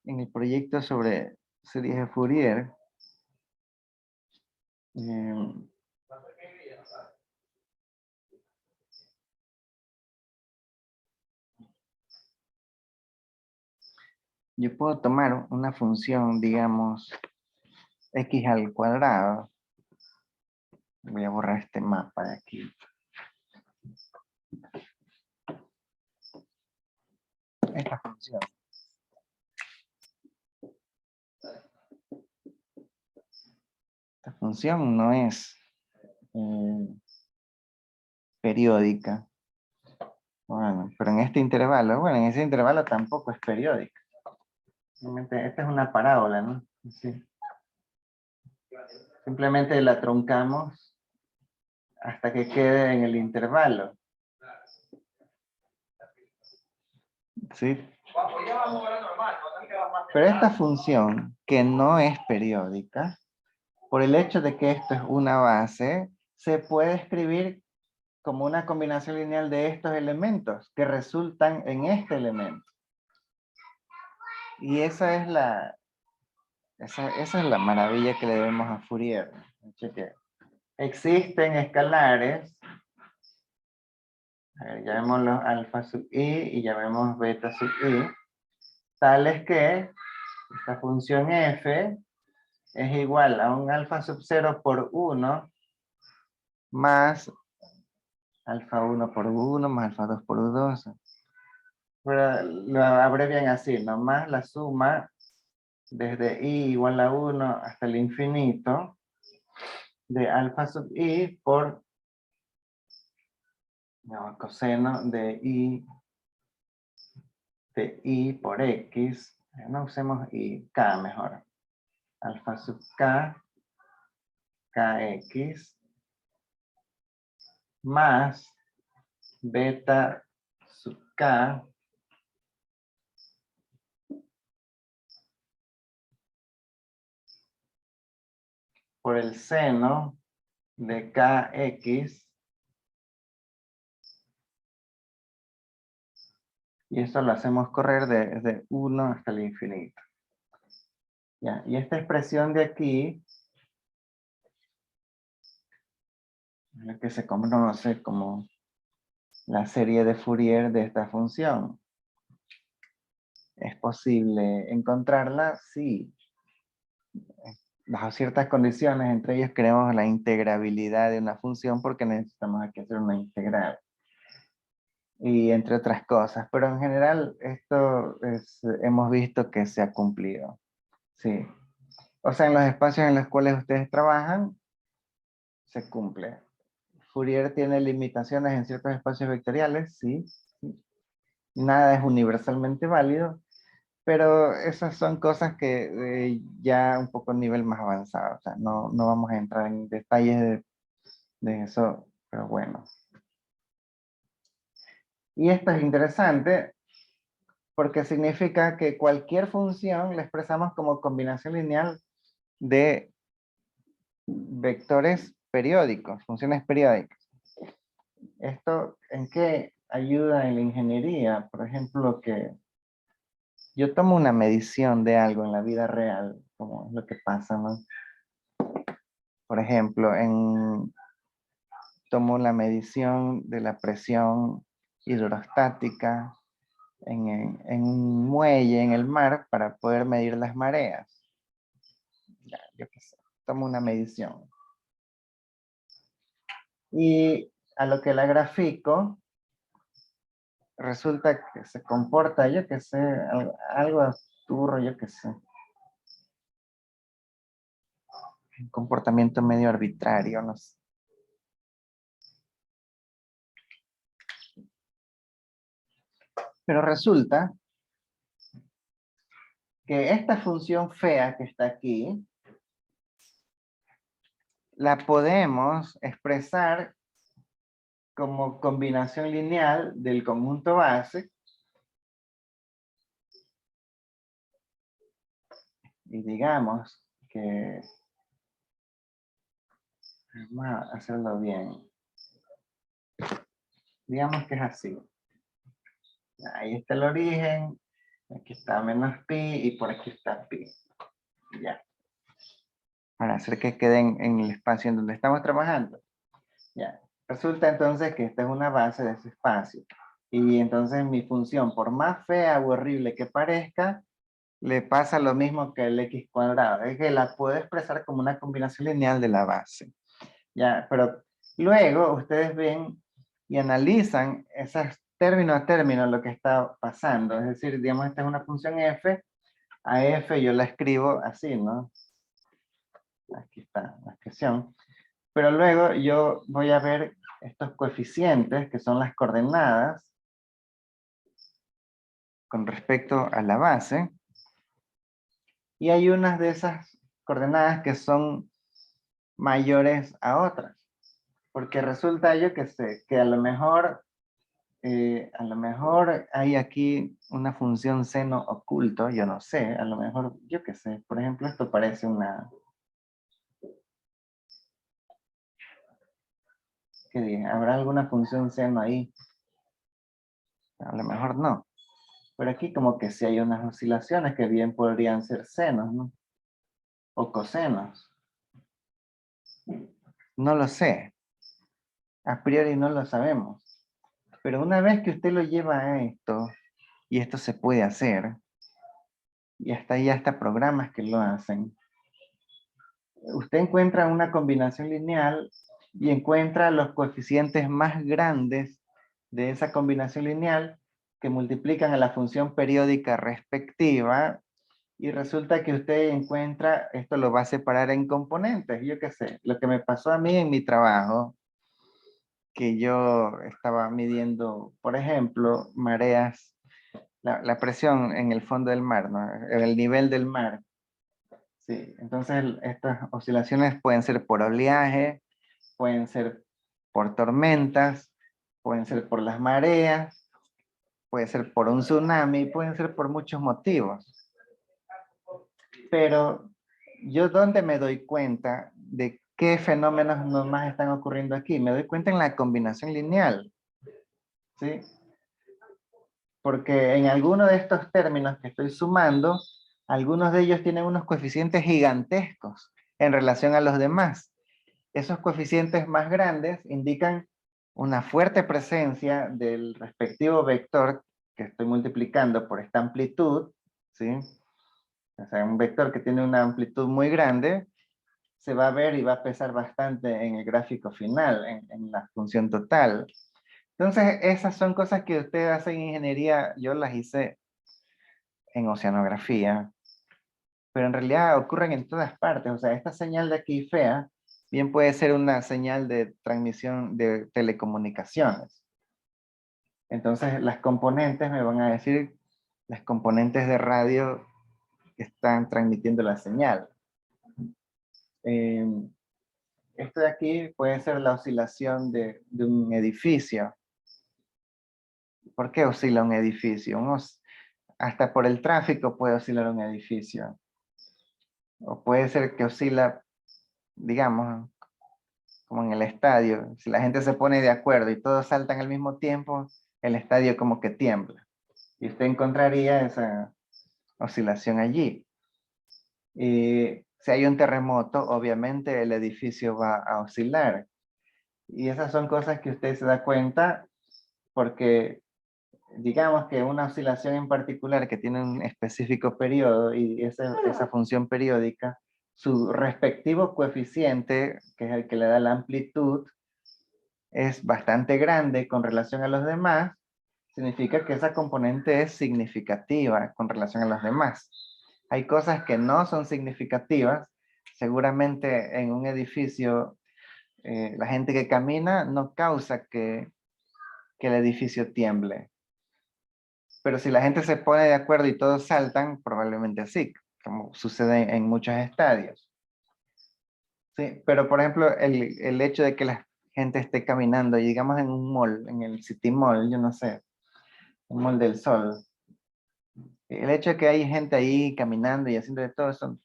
el proyecto sobre series de Fourier. Em, yo puedo tomar una función, digamos, x al cuadrado. Voy a borrar este mapa de aquí. Esta función. Esta función no es periódica. Bueno, pero en este intervalo, bueno, en ese intervalo tampoco es periódica. Simplemente, esta es una parábola, ¿no? Sí. Simplemente la truncamos hasta que quede en el intervalo. ¿Sí? Pero esta función, que no es periódica, por el hecho de que esto es una base, se puede escribir como una combinación lineal de estos elementos que resultan en este elemento. Y esa es la maravilla que le debemos a Fourier. Cheque. Existen escalares, a ver, llamémoslos alfa sub i y llamemos beta sub i, tales que esta función f es igual a un alfa sub 0 por 1 más alfa 1 por 1 más alfa 2 por 2. Pero lo abrevian así, nomás la suma desde i igual a 1 hasta el infinito de alfa sub i por coseno de i por x. No usemos i, k mejor. Alfa sub k, kx, más beta sub k por el seno de kx. Y esto lo hacemos correr desde 1 hasta el infinito. Ya, y esta expresión de aquí, lo que se conoce como la serie de Fourier de esta función. ¿Es posible encontrarla? Sí. Bajo ciertas condiciones, entre ellas queremos la integrabilidad de una función porque necesitamos aquí hacer una integral. Y entre otras cosas, pero en general esto hemos visto que se ha cumplido. Sí. O sea, en los espacios en los cuales ustedes trabajan, se cumple. Fourier tiene limitaciones en ciertos espacios vectoriales, sí. Nada es universalmente válido, Pero esas son cosas que ya un poco a nivel más avanzado. O sea, no vamos a entrar en detalles de eso, pero bueno. Y esto es interesante porque significa que cualquier función la expresamos como combinación lineal de vectores periódicos, funciones periódicas. ¿Esto en qué ayuda en la ingeniería? Por ejemplo, que yo tomo una medición de algo en la vida real, como es lo que pasa, ¿no? Por ejemplo, tomo la medición de la presión hidrostática en un muelle en el mar para poder medir las mareas. Ya, yo qué sé, tomo una medición. Y a lo que la grafico, resulta que se comporta, yo qué sé, algo absurdo, yo qué sé. Un comportamiento medio arbitrario, no sé. Pero resulta que esta función fea que está aquí, la podemos expresar como combinación lineal del conjunto base y digamos que vamos a hacerlo bien. Digamos que es así. Ahí está el origen, aquí está menos pi y por aquí está pi. Ya. Para hacer que queden en el espacio en donde estamos trabajando. Ya. Resulta entonces que esta es una base de ese espacio. Y entonces mi función, por más fea o horrible que parezca, le pasa lo mismo que el x cuadrado. Es que la puedo expresar como una combinación lineal de la base. Ya, pero luego ustedes ven y analizan esos término a término lo que está pasando. Es decir, digamos, esta es una función f. A f yo la escribo así, ¿no? Aquí está la expresión. Pero luego yo voy a ver estos coeficientes, que son las coordenadas, con respecto a la base. Y hay unas de esas coordenadas que son mayores a otras. Porque resulta yo que sé, que a lo mejor hay aquí una función seno oculto, yo no sé, a lo mejor, yo qué sé, por ejemplo, esto parece una, ¿qué dije? ¿Habrá alguna función seno ahí? A lo mejor no. Pero aquí como que sí hay unas oscilaciones que bien podrían ser senos, ¿no? O cosenos. No lo sé. A priori no lo sabemos. Pero una vez que usted lo lleva a esto, y esto se puede hacer, y hasta ahí hasta programas que lo hacen, usted encuentra una combinación lineal y encuentra los coeficientes más grandes de esa combinación lineal que multiplican a la función periódica respectiva y resulta que usted encuentra, esto lo va a separar en componentes, yo qué sé, lo que me pasó a mí en mi trabajo, que yo estaba midiendo, por ejemplo, mareas, la presión en el fondo del mar, ¿no? El nivel del mar. Sí, entonces estas oscilaciones pueden ser por oleaje, pueden ser por tormentas, pueden ser por las mareas, puede ser por un tsunami, pueden ser por muchos motivos. Pero yo ¿dónde me doy cuenta de qué fenómenos nomás están ocurriendo aquí? Me doy cuenta en la combinación lineal, ¿sí? Porque en alguno de estos términos que estoy sumando, algunos de ellos tienen unos coeficientes gigantescos en relación a los demás. Esos coeficientes más grandes indican una fuerte presencia del respectivo vector que estoy multiplicando por esta amplitud, ¿sí? O sea, un vector que tiene una amplitud muy grande se va a ver y va a pesar bastante en el gráfico final, en la función total. Entonces, esas son cosas que usted hace en ingeniería, yo las hice en oceanografía, pero en realidad ocurren en todas partes. O sea, esta señal de aquí fea, bien puede ser una señal de transmisión de telecomunicaciones. Entonces, las componentes me van a decir las componentes de radio que están transmitiendo la señal. Esto de aquí puede ser la oscilación de un edificio. ¿Por qué oscila un edificio? Hasta por el tráfico puede oscilar un edificio. O puede ser que oscila, digamos, como en el estadio. Si la gente se pone de acuerdo y todos saltan al mismo tiempo, el estadio como que tiembla. Y usted encontraría esa oscilación allí. Y si hay un terremoto, obviamente el edificio va a oscilar. Y esas son cosas que usted se da cuenta porque digamos que una oscilación en particular que tiene un específico periodo y esa función periódica, su respectivo coeficiente, que es el que le da la amplitud, es bastante grande con relación a los demás, significa que esa componente es significativa con relación a los demás. Hay cosas que no son significativas, seguramente en un edificio la gente que camina no causa que el edificio tiemble. Pero si la gente se pone de acuerdo y todos saltan, probablemente sí, como sucede en muchos estadios. Sí, pero por ejemplo, el hecho de que la gente esté caminando, y digamos en un mall, en el City Mall, yo no sé, el Mall del Sol, el hecho de que hay gente ahí caminando y haciendo de todo eso,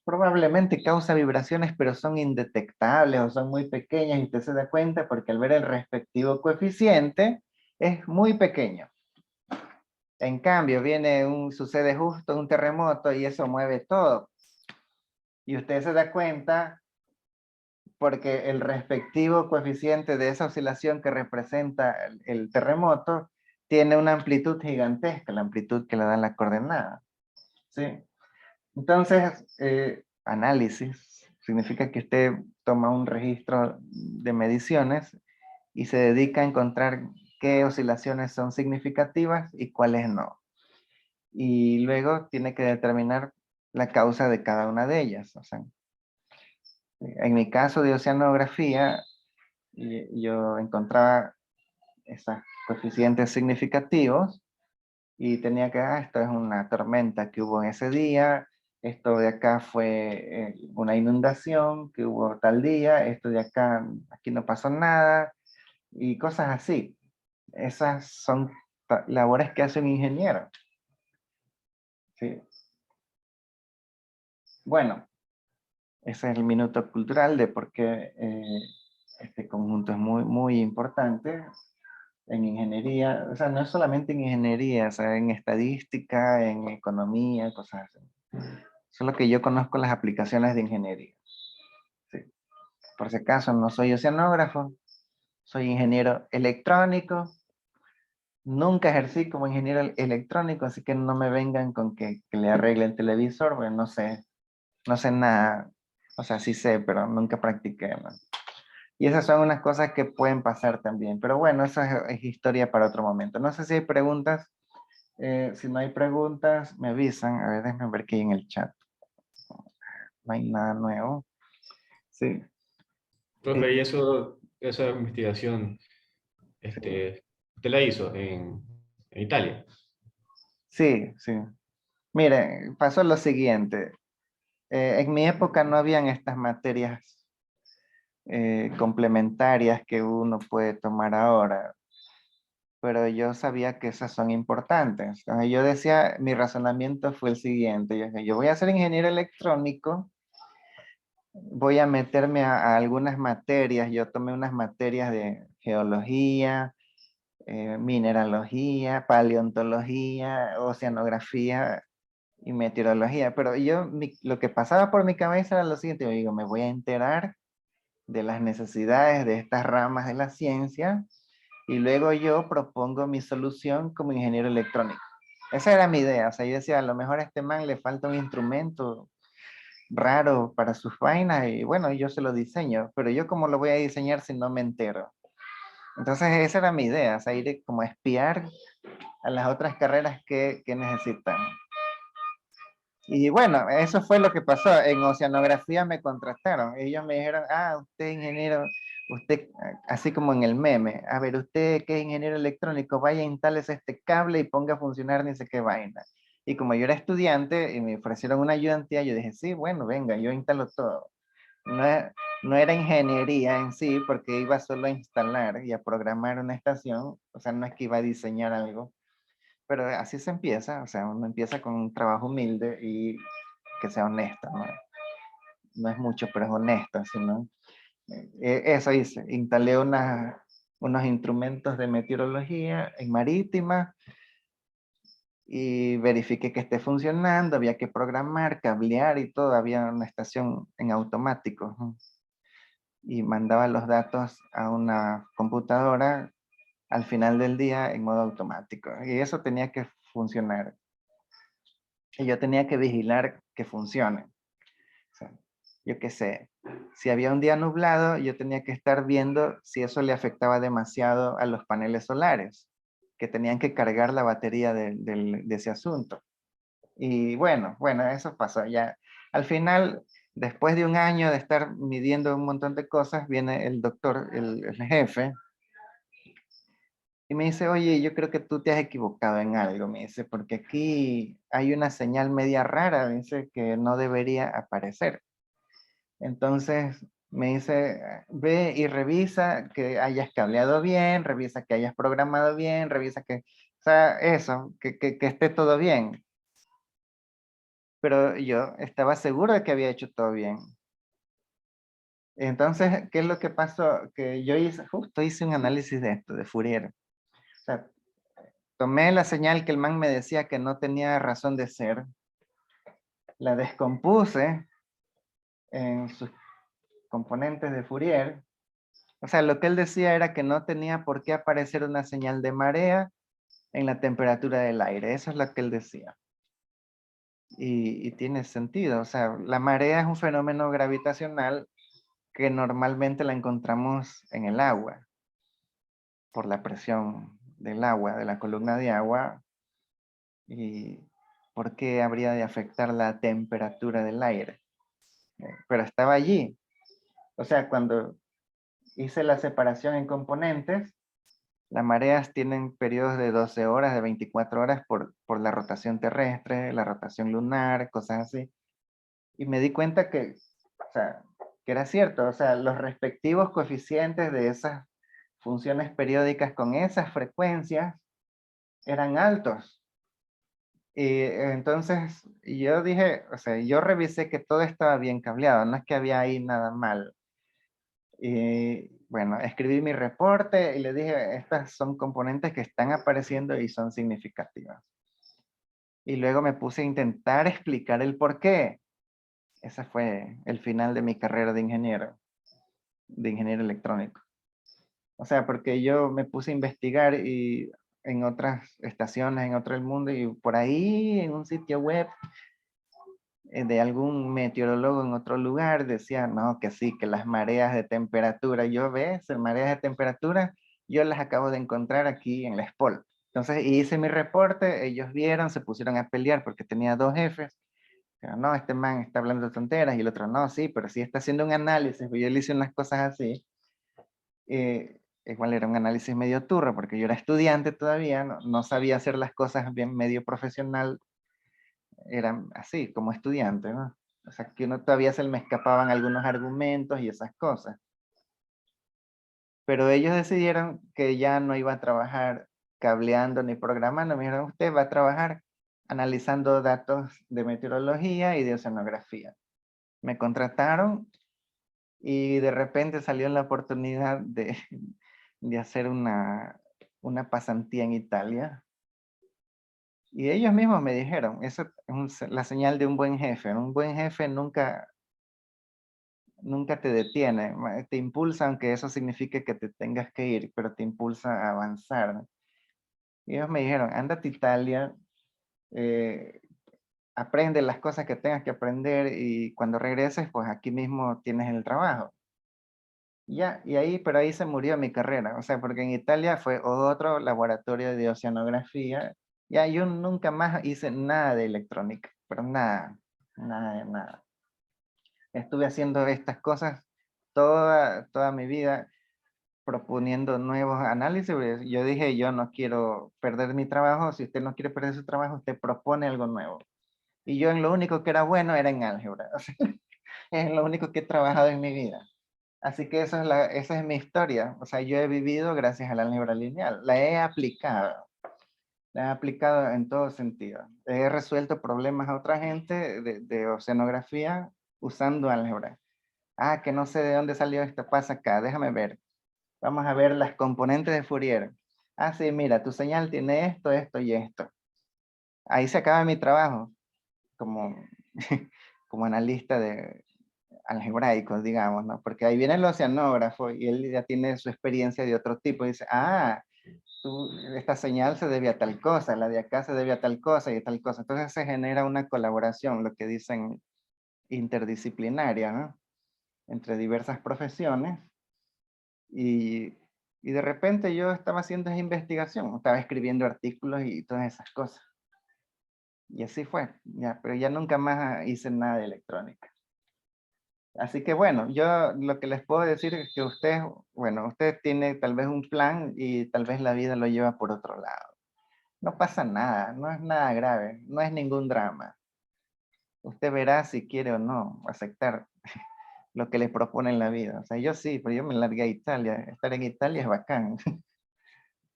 probablemente causa vibraciones, pero son indetectables o son muy pequeñas y usted se da cuenta porque al ver el respectivo coeficiente es muy pequeño. En cambio, sucede justo un terremoto y eso mueve todo. Y usted se da cuenta porque el respectivo coeficiente de esa oscilación que representa el terremoto tiene una amplitud gigantesca, la amplitud que le dan las coordenadas. ¿Sí? Entonces, análisis significa que usted toma un registro de mediciones y se dedica a encontrar qué oscilaciones son significativas y cuáles no. Y luego tiene que determinar la causa de cada una de ellas. O sea, en mi caso de oceanografía, yo encontraba esos coeficientes significativos y tenía que, esto es una tormenta que hubo en ese día, esto de acá fue una inundación que hubo tal día, esto de acá, aquí no pasó nada, y cosas así. Esas son labores que hace un ingeniero. ¿Sí? Bueno, ese es el minuto cultural de por qué este conjunto es muy, muy importante en ingeniería. O sea, no es solamente en ingeniería, o sea, en estadística, en economía, cosas así. Solo que yo conozco las aplicaciones de ingeniería. Sí. Por si acaso, no soy oceanógrafo, soy ingeniero electrónico. Nunca ejercí como ingeniero electrónico, así que no me vengan con que le arregle el televisor, porque no sé nada. O sea, sí sé, pero nunca practiqué, ¿no? Y esas son unas cosas que pueden pasar también. Pero bueno, eso es historia para otro momento. No sé si hay preguntas. Si no hay preguntas, me avisan. A ver, déjenme ver qué hay en el chat. No hay nada nuevo. Sí. Profe, y esa investigación, Sí, usted la hizo en Italia. sí, sí. Mire, pasó lo siguiente. En mi época no habían estas materias complementarias que uno puede tomar ahora, pero yo sabía que esas son importantes. Entonces yo decía, mi razonamiento fue el siguiente. Yo decía, yo voy a ser ingeniero electrónico, voy a meterme a algunas materias. Yo tomé unas materias de geología, mineralogía, paleontología, oceanografía y meteorología. Pero lo que pasaba por mi cabeza era lo siguiente, yo digo, me voy a enterar de las necesidades de estas ramas de la ciencia y luego yo propongo mi solución como ingeniero electrónico. Esa era mi idea, o sea, yo decía, a lo mejor a este man le falta un instrumento raro para sus vainas y bueno, yo se lo diseño, pero yo cómo lo voy a diseñar si no me entero. Entonces esa era mi idea, o sea, ir como a espiar a las otras carreras que necesitan. Y bueno, eso fue lo que pasó. En oceanografía me contrataron. Ellos me dijeron, usted ingeniero, usted, así como en el meme, a ver, usted que es ingeniero electrónico, vaya, instales este cable y ponga a funcionar ni sé qué vaina. Y como yo era estudiante y me ofrecieron una ayudantía, yo dije, sí, bueno, venga, yo instalo todo. No, no era ingeniería en sí, porque iba solo a instalar y a programar una estación, o sea, no es que iba a diseñar algo, pero así se empieza, o sea, uno empieza con un trabajo humilde y que sea honesto, ¿no? No es mucho, pero es honesto, sino eso hice, instalé unos instrumentos de meteorología en marítima y verifiqué que esté funcionando, había que programar, cablear y todo, había una estación en automático, ¿no? Y mandaba los datos a una computadora al final del día en modo automático. Y eso tenía que funcionar. Y yo tenía que vigilar que funcione. O sea, yo qué sé, si había un día nublado, yo tenía que estar viendo si eso le afectaba demasiado a los paneles solares, que tenían que cargar la batería de ese asunto. Y bueno, eso pasó ya. Al final, después de un año de estar midiendo un montón de cosas, viene el doctor, el jefe, y me dice, oye, yo creo que tú te has equivocado en algo, me dice, porque aquí hay una señal media rara, me dice, que no debería aparecer. Entonces me dice, ve y revisa que hayas cableado bien, revisa que hayas programado bien, revisa que, o sea, eso, que esté todo bien. Pero yo estaba seguro de que había hecho todo bien. Entonces, ¿qué es lo que pasó? Que yo hice, justo hice un análisis de esto, de Fourier. O sea, tomé la señal que el man me decía que no tenía razón de ser, la descompuse en sus componentes de Fourier. O sea, lo que él decía era que no tenía por qué aparecer una señal de marea en la temperatura del aire. Eso es lo que él decía. Y tiene sentido. O sea, la marea es un fenómeno gravitacional que normalmente la encontramos en el agua, por la presión del agua, de la columna de agua. ¿Y por qué habría de afectar la temperatura del aire? Pero estaba allí. O sea, cuando hice la separación en componentes, las mareas tienen periodos de 12 horas, de 24 horas por la rotación terrestre, la rotación lunar, cosas así. Y me di cuenta que, o sea, que era cierto, o sea, los respectivos coeficientes de esas funciones periódicas con esas frecuencias eran altos. Y entonces yo dije, o sea, yo revisé que todo estaba bien cableado, no es que había ahí nada mal. Y bueno, escribí mi reporte y le dije, estas son componentes que están apareciendo y son significativas. Y luego me puse a intentar explicar el por qué. Ese fue el final de mi carrera de ingeniero electrónico. O sea, porque yo me puse a investigar y en otras estaciones, en otro del mundo, y por ahí en un sitio web de algún meteorólogo en otro lugar decía, no, que sí, que las mareas de temperatura, yo ves, mareas de temperatura, yo las acabo de encontrar aquí en la SPOL. Entonces hice mi reporte, ellos vieron, se pusieron a pelear porque tenía dos jefes. Pero no, este man está hablando de tonteras y el otro no, sí, pero sí está haciendo un análisis, pues yo le hice unas cosas así. Igual era un análisis medio turro porque yo era estudiante todavía, no sabía hacer las cosas bien medio profesional, era así, como estudiante, ¿no? O sea, que uno todavía se me escapaban algunos argumentos y esas cosas. Pero ellos decidieron que ya no iba a trabajar cableando ni programando. Me dijeron, usted va a trabajar analizando datos de meteorología y de oceanografía. Me contrataron y de repente salió la oportunidad de hacer una pasantía en Italia. Y ellos mismos me dijeron, eso es la señal de un buen jefe. Un buen jefe nunca te detiene, te impulsa, aunque eso signifique que te tengas que ir, pero te impulsa a avanzar, ¿no? Y ellos me dijeron, ándate a Italia, eh, aprende las cosas que tengas que aprender y cuando regreses, pues aquí mismo tienes el trabajo. Ya, y ahí, pero ahí se murió mi carrera, o sea, porque en Italia fue otro laboratorio de oceanografía, ya yo nunca más hice nada de electrónica, pero nada, nada de nada. Estuve haciendo estas cosas toda mi vida. proponiendo nuevos análisis. Yo dije, yo no quiero perder mi trabajo. Si usted no quiere perder su trabajo, usted propone algo nuevo. Y yo en lo único que era bueno era en álgebra. O sea, es lo único que he trabajado en mi vida. Así que esa es mi historia. O sea, yo he vivido gracias a la álgebra lineal. La he aplicado. La he aplicado en todo sentido. He resuelto problemas a otra gente de oceanografía usando álgebra. Ah, que no sé de dónde salió esto. Pasa acá, déjame ver. Vamos a ver las componentes de Fourier. Ah, sí, mira, tu señal tiene esto, esto y esto. Ahí se acaba mi trabajo como, como analista de algebraicos, digamos, ¿no? Porque ahí viene el oceanógrafo y él ya tiene su experiencia de otro tipo. Y dice, ah, esta señal se debe a tal cosa, la de acá se debe a tal cosa y a tal cosa. Entonces se genera una colaboración, lo que dicen interdisciplinaria, ¿no? Entre diversas profesiones. Y, y de repente yo estaba haciendo esa investigación, estaba escribiendo artículos y todas esas cosas. Y así fue, ya, pero ya nunca más hice nada de electrónica. Así que bueno, yo lo que les puedo decir es que usted, bueno, usted tiene tal vez un plan y tal vez la vida lo lleva por otro lado. No pasa nada, no es nada grave, no es ningún drama. Usted verá si quiere o no aceptar lo que le propone en la vida. O sea, yo sí, pero yo me largué a Italia. Estar en Italia es bacán.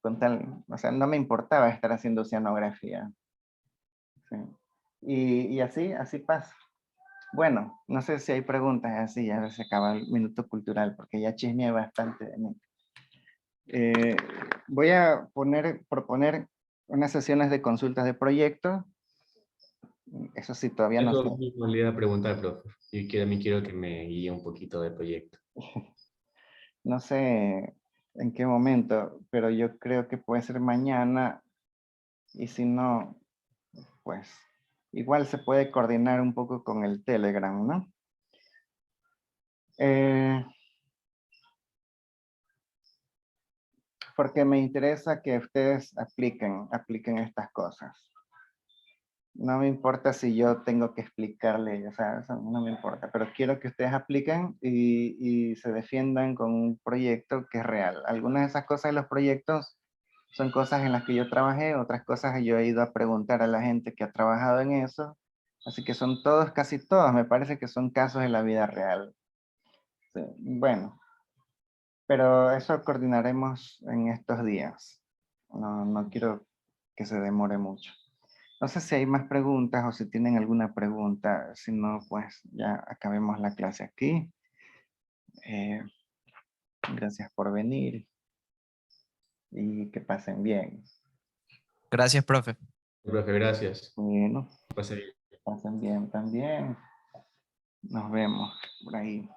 Con tal, o sea, no me importaba estar haciendo oceanografía. Sí. Y así pasa. Bueno, no sé si hay preguntas así, ya se acaba el minuto cultural, porque ya chismeé bastante de mí. Voy a proponer unas sesiones de consultas de proyecto. Eso sí, todavía no sé. Eso mismo le iba a preguntar, profe. Yo también quiero que me guíe un poquito del proyecto. No sé en qué momento, pero yo creo que puede ser mañana y si no, pues igual se puede coordinar un poco con el Telegram, ¿no? Porque me interesa que ustedes apliquen estas cosas. No me importa si yo tengo que explicarle, o sea, eso no me importa, pero quiero que ustedes apliquen y se defiendan con un proyecto que es real. Algunas de esas cosas de los proyectos son cosas en las que yo trabajé, otras cosas yo he ido a preguntar a la gente que ha trabajado en eso. Así que son todos, casi todos, me parece que son casos de la vida real. Sí, bueno, pero eso coordinaremos en estos días. No quiero que se demore mucho. No sé si hay más preguntas o si tienen alguna pregunta. Si no, pues ya acabemos la clase aquí. Eh, gracias por venir y que pasen bien. Gracias, profe. Profe, gracias. Bueno, Pase bien. pasen bien también. Nos vemos por ahí.